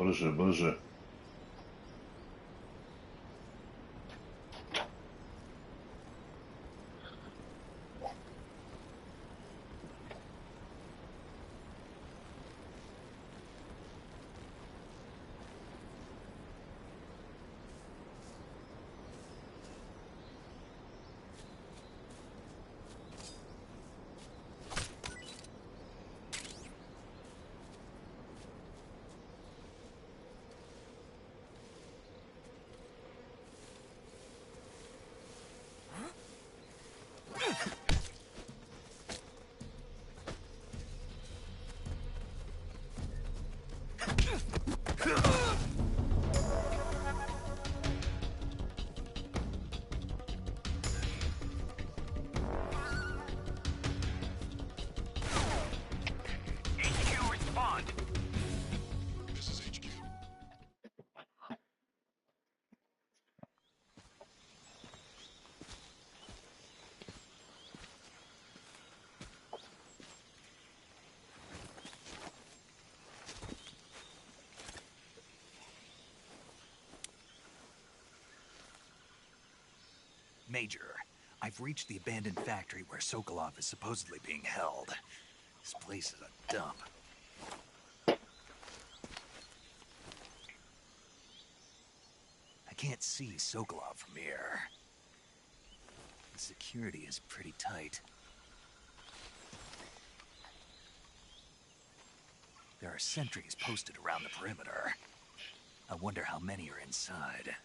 Brže, brže. HQ, respond. This is HQ. Major, I've reached the abandoned factory where Sokolov is supposedly being held. This place is a dump. I can't see Sokolov from here. The security is pretty tight. There are sentries posted around the perimeter. I wonder how many are inside.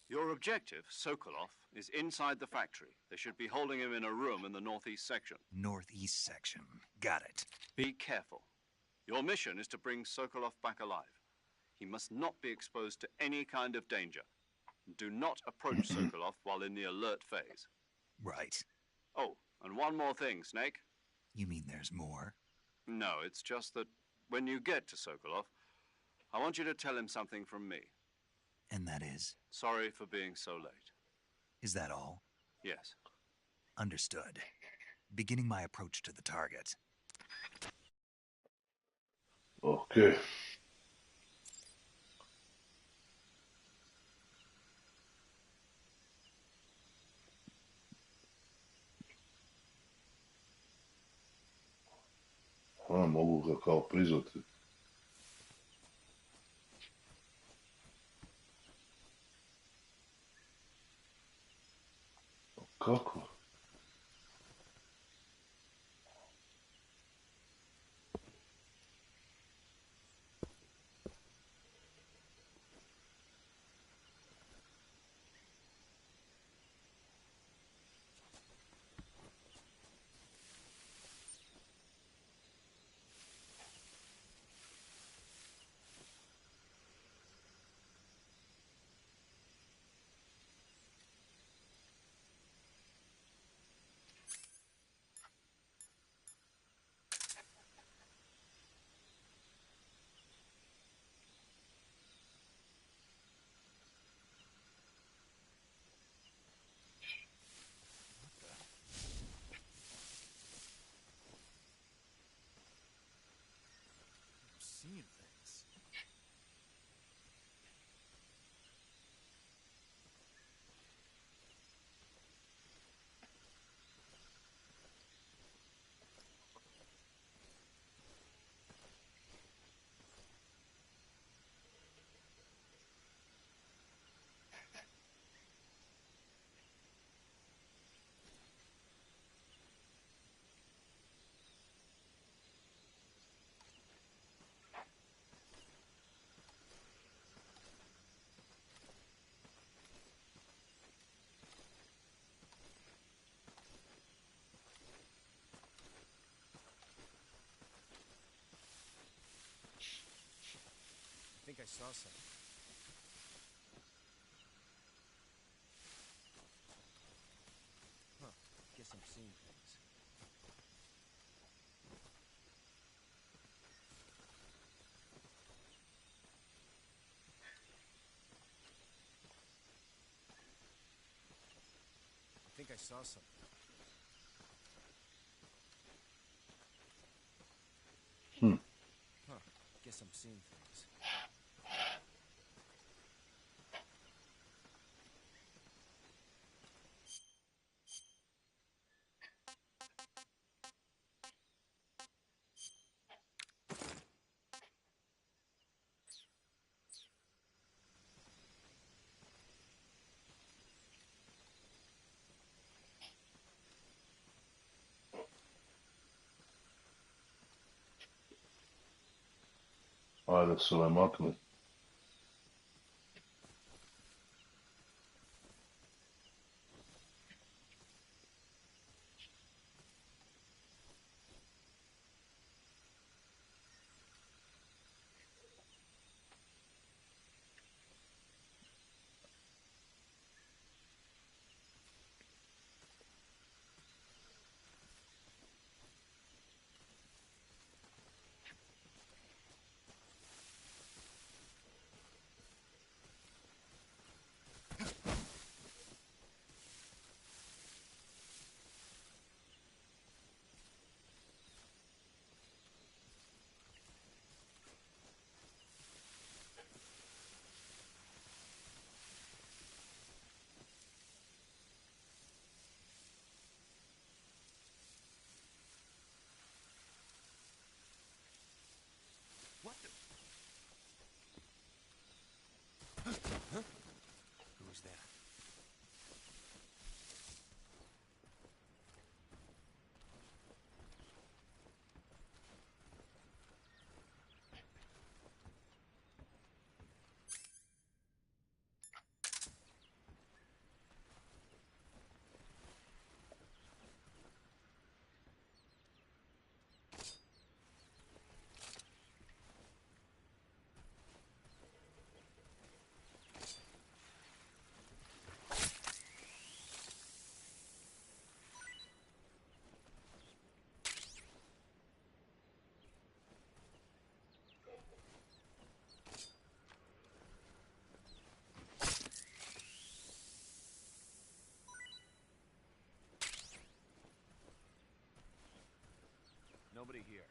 Your objective, Sokolov, is inside the factory. They should be holding him in a room in the northeast section. Northeast section. Got it. Be careful. Your mission is to bring Sokolov back alive. He must not be exposed to any kind of danger. Do not approach Sokolov while in the alert phase. Right. Oh, and one more thing, Snake. You mean there's more? No, it's just that when you get to Sokolov, I want you to tell him something from me. And that is? Sorry for being so late. Is that all? Yes. Understood. Beginning my approach to the target. Okay. A, mogu ga kao prizvati. Kako? Seeing things. I think I saw something. Huh. Guess I'm seeing things. I think I saw something. Guess I'm seeing things. Ajde se ovaj makne. What the? Who's there? Nobody here.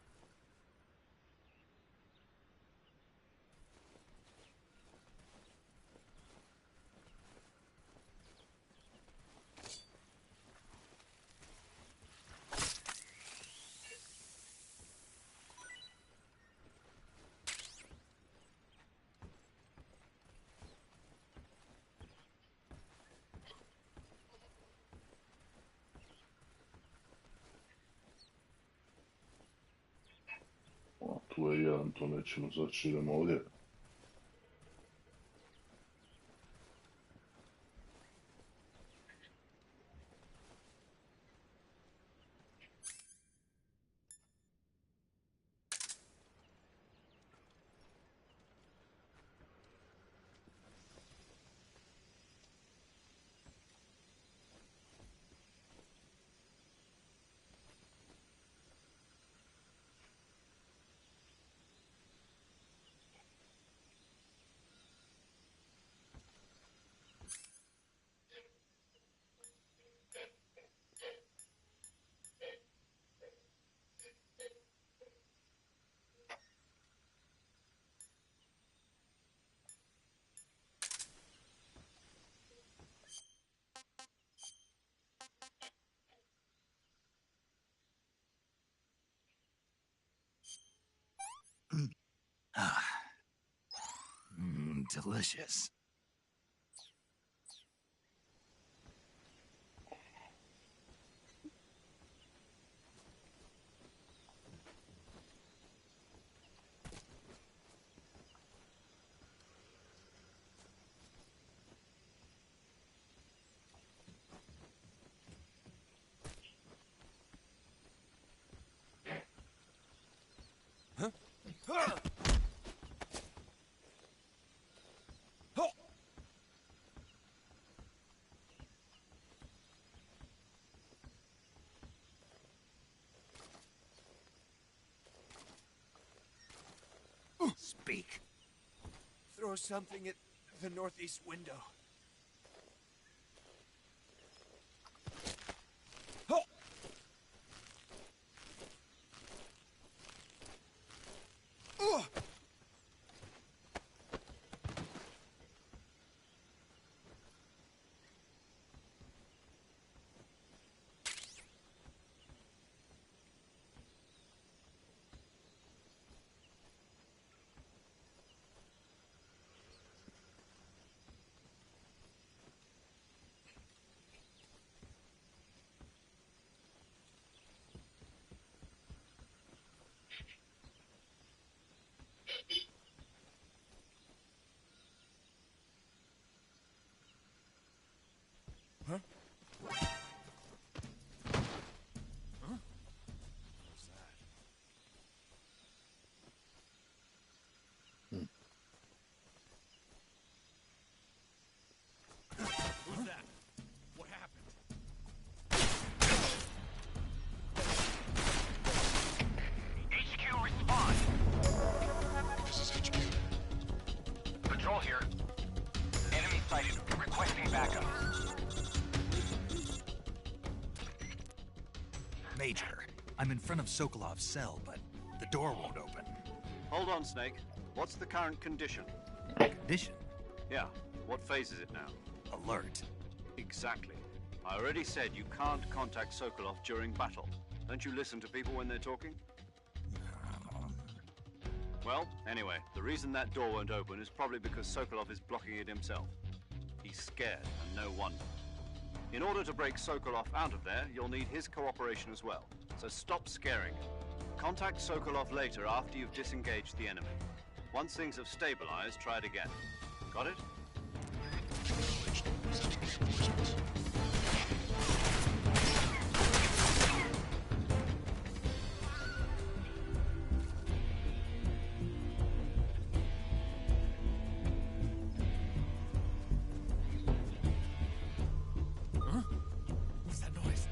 Tu je jedan, to nećemo zaći, idemo ovdje. Delicious. Speak. Throw something at the northeast window. sighted. Requesting backup. Major, I'm in front of Sokolov's cell, but the door won't open. Hold on, Snake. What's the current condition? Condition? Yeah, what phase is it now? Alert. Exactly. I already said you can't contact Sokolov during battle. Don't you listen to people when they're talking? Well, anyway, the reason that door won't open is probably because Sokolov is blocking it himself. He's scared, and no wonder. In order to break Sokolov out of there, you'll need his cooperation as well. So stop scaring him. Contact Sokolov later after you've disengaged the enemy. Once things have stabilized, try it again. Got it? Acknowledged. Sending reinforcements. What's that noise?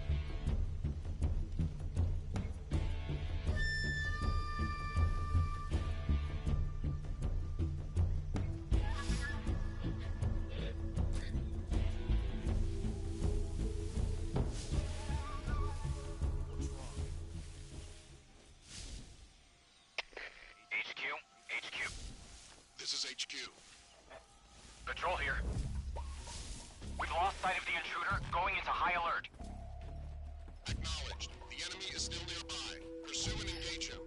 HQ. This is HQ. Patrol here. We've lost sight of the intruder. Going into high alert. Acknowledged. The enemy is still nearby. Pursue and engage him.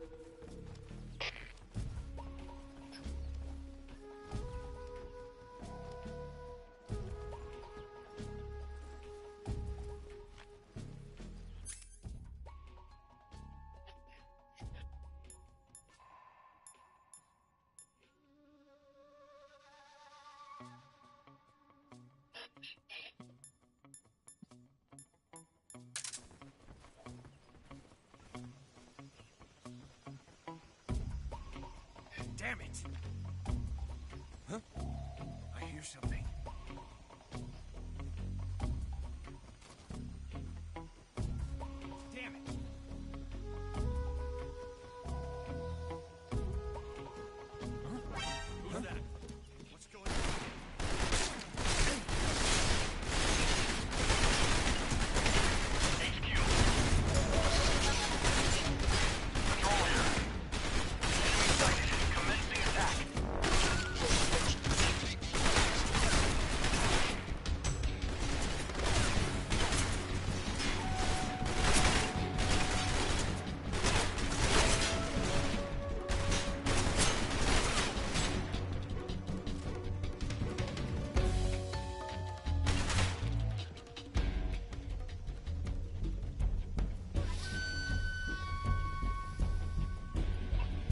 Damn it! Huh? I hear something. Damn it! Huh? Who's that? What's going on? Patrol here. Enemy sighted. Commencing attack.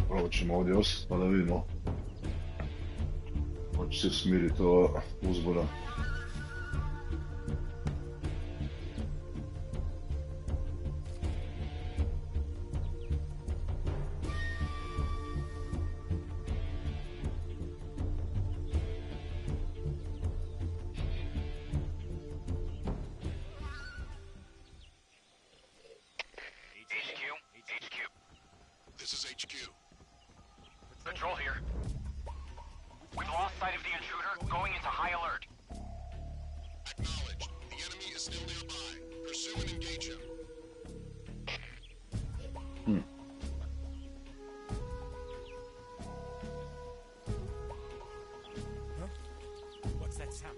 Prvo ćemo ovdje ostati pa da vidimo. Hoće se smiriti ova uzbora. HQ. This is HQ. Patrol here. We've lost sight of the intruder. Going into high alert. Acknowledged. The enemy is still nearby. Pursue and engage him. Huh? What's that sound?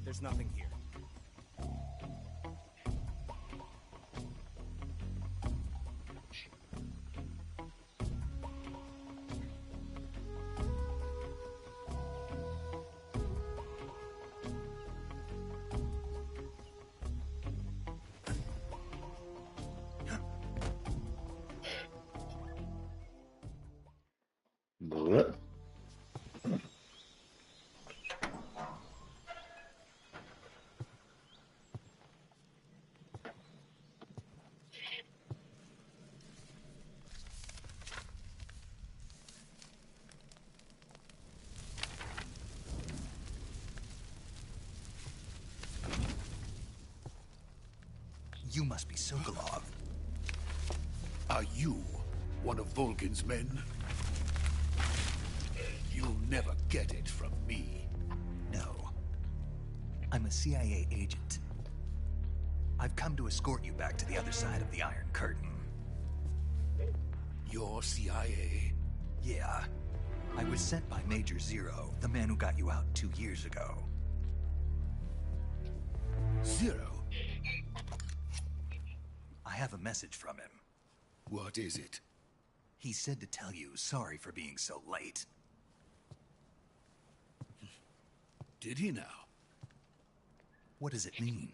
There's nothing here. Dobro. You must be Sokolov. Are you one of Volgin's men? You'll never get it from me. No. I'm a CIA agent. I've come to escort you back to the other side of the Iron Curtain. You're CIA? Yeah. I was sent by Major Zero, the man who got you out 2 years ago. Zero? I have a message from him. What is it? He said to tell you sorry for being so late. Did he now? What does it mean?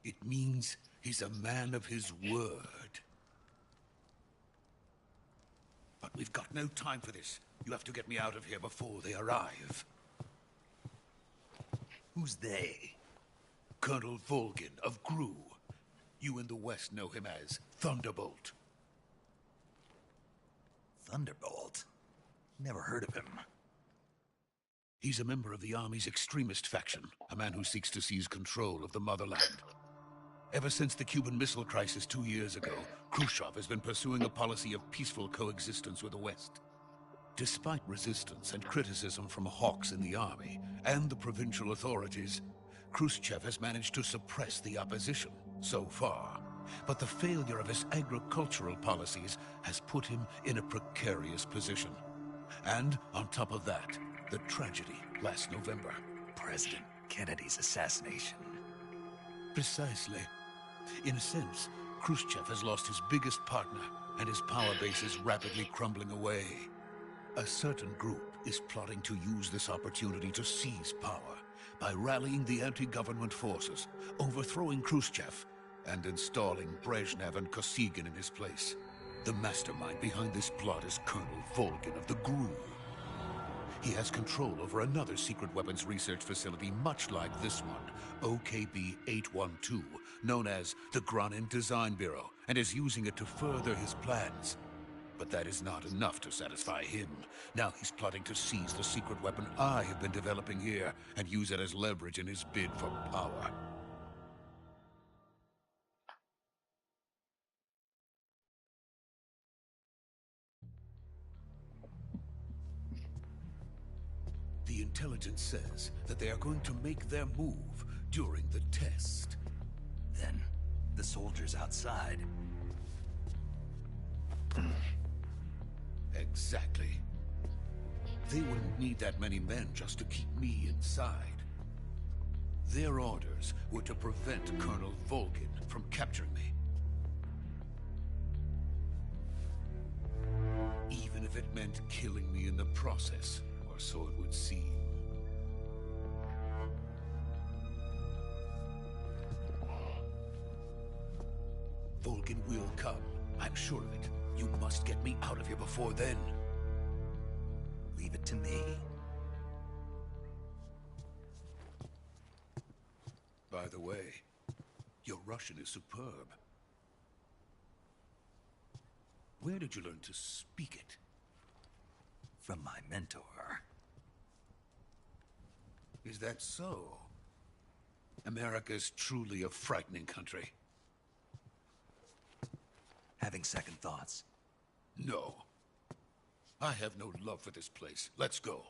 It means he's a man of his word. But we've got no time for this. You have to get me out of here before they arrive. Who's they? Colonel Volgin of GRU. You in the West know him as Thunderbolt. Thunderbolt? Never heard of him. He's a member of the Army's extremist faction, a man who seeks to seize control of the motherland. Ever since the Cuban Missile Crisis 2 years ago, Khrushchev has been pursuing a policy of peaceful coexistence with the West. Despite resistance and criticism from hawks in the army and the provincial authorities, Khrushchev has managed to suppress the opposition so far. But the failure of his agricultural policies has put him in a precarious position. And on top of that, the tragedy last November. President Kennedy's assassination. Precisely. In a sense, Khrushchev has lost his biggest partner, and his power base is rapidly crumbling away. A certain group is plotting to use this opportunity to seize power by rallying the anti-government forces, overthrowing Khrushchev, and installing Brezhnev and Kosygin in his place. The mastermind behind this plot is Colonel Volgin of the GRU. He has control over another secret weapons research facility much like this one, OKB-812, known as the Granin Design Bureau, and is using it to further his plans. But that is not enough to satisfy him. Now he's plotting to seize the secret weapon I have been developing here and use it as leverage in his bid for power. The intelligence says that they are going to make their move during the test. Then, the soldiers outside. Exactly. They wouldn't need that many men just to keep me inside. Their orders were to prevent Colonel Volgin from capturing me. Even if it meant killing me in the process, or so it would seem. Volgin will come. I'm sure of it. You must get me out of here before then. Leave it to me. By the way, your Russian is superb. Where did you learn to speak it? From my mentor. Is that so? America's truly a frightening country. Having second thoughts? No. I have no love for this place. Let's go.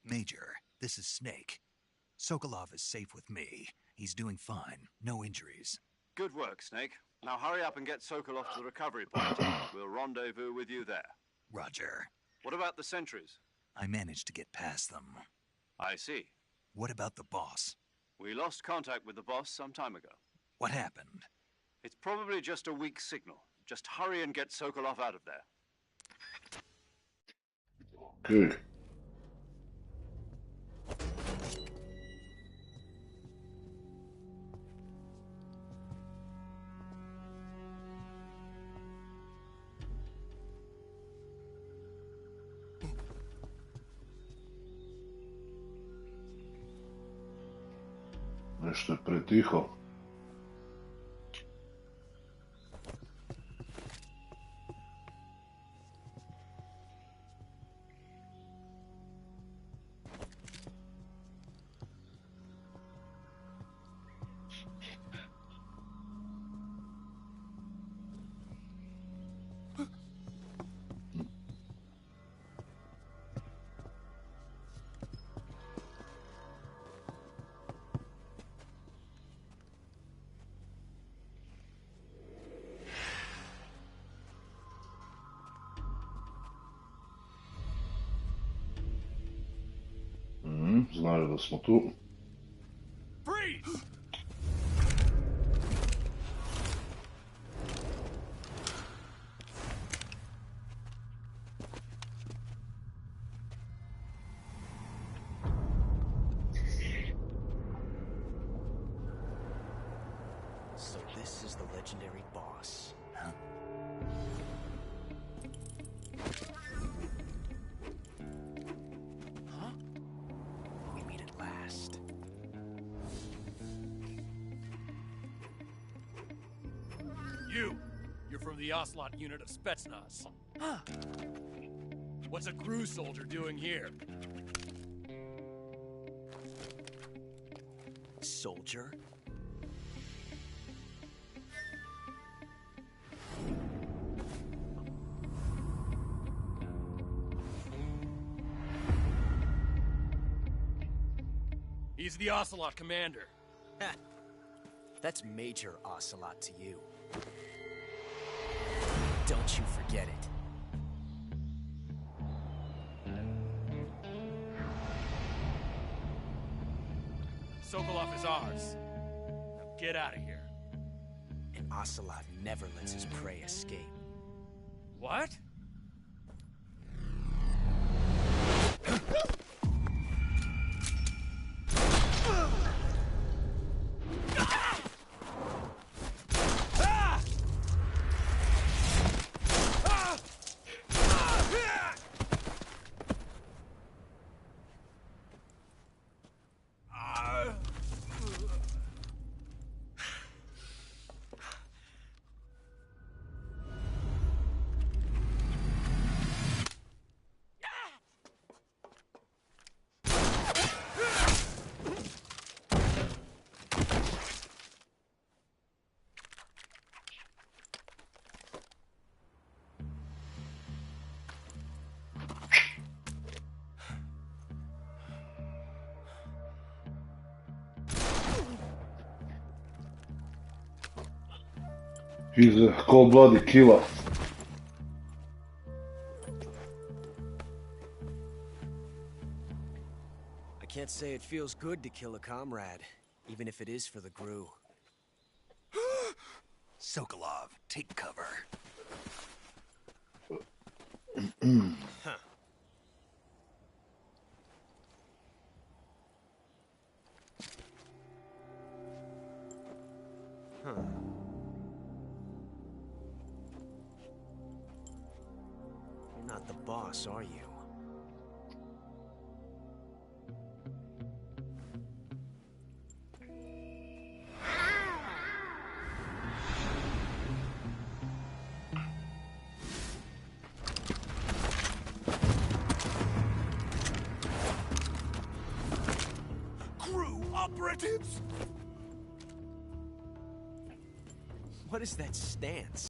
Major, this is Snake. Sokolov is safe with me. He's doing fine. No injuries. Good work, Snake. Now hurry up and get Sokolov to the recovery point. We'll rendezvous with you there. Roger. What about the sentries? I managed to get past them. I see. What about the boss? We lost contact with the boss some time ago. What happened? It's probably just a weak signal. Just hurry and get Sokolov out of there. Good. Nešto je pretiho. Ajde da smo tu. Freeze! So this is the legendary boss. Huh? Huh? We meet at last. You're from the Ocelot unit of Spetsnaz. What's a GRU soldier doing here? Soldier? He's the Ocelot commander. Ha! That's Major Ocelot to you. Don't you forget it. Sokolov is ours. Now get out of here. And Ocelot never lets his prey escape. What? He's a cold-blooded killer. I can't say it feels good to kill a comrade, even if it is for the GRU. Sokolov, take cover. Huh. Huh. You're not the boss, are you? GRU operatives! What is that stance?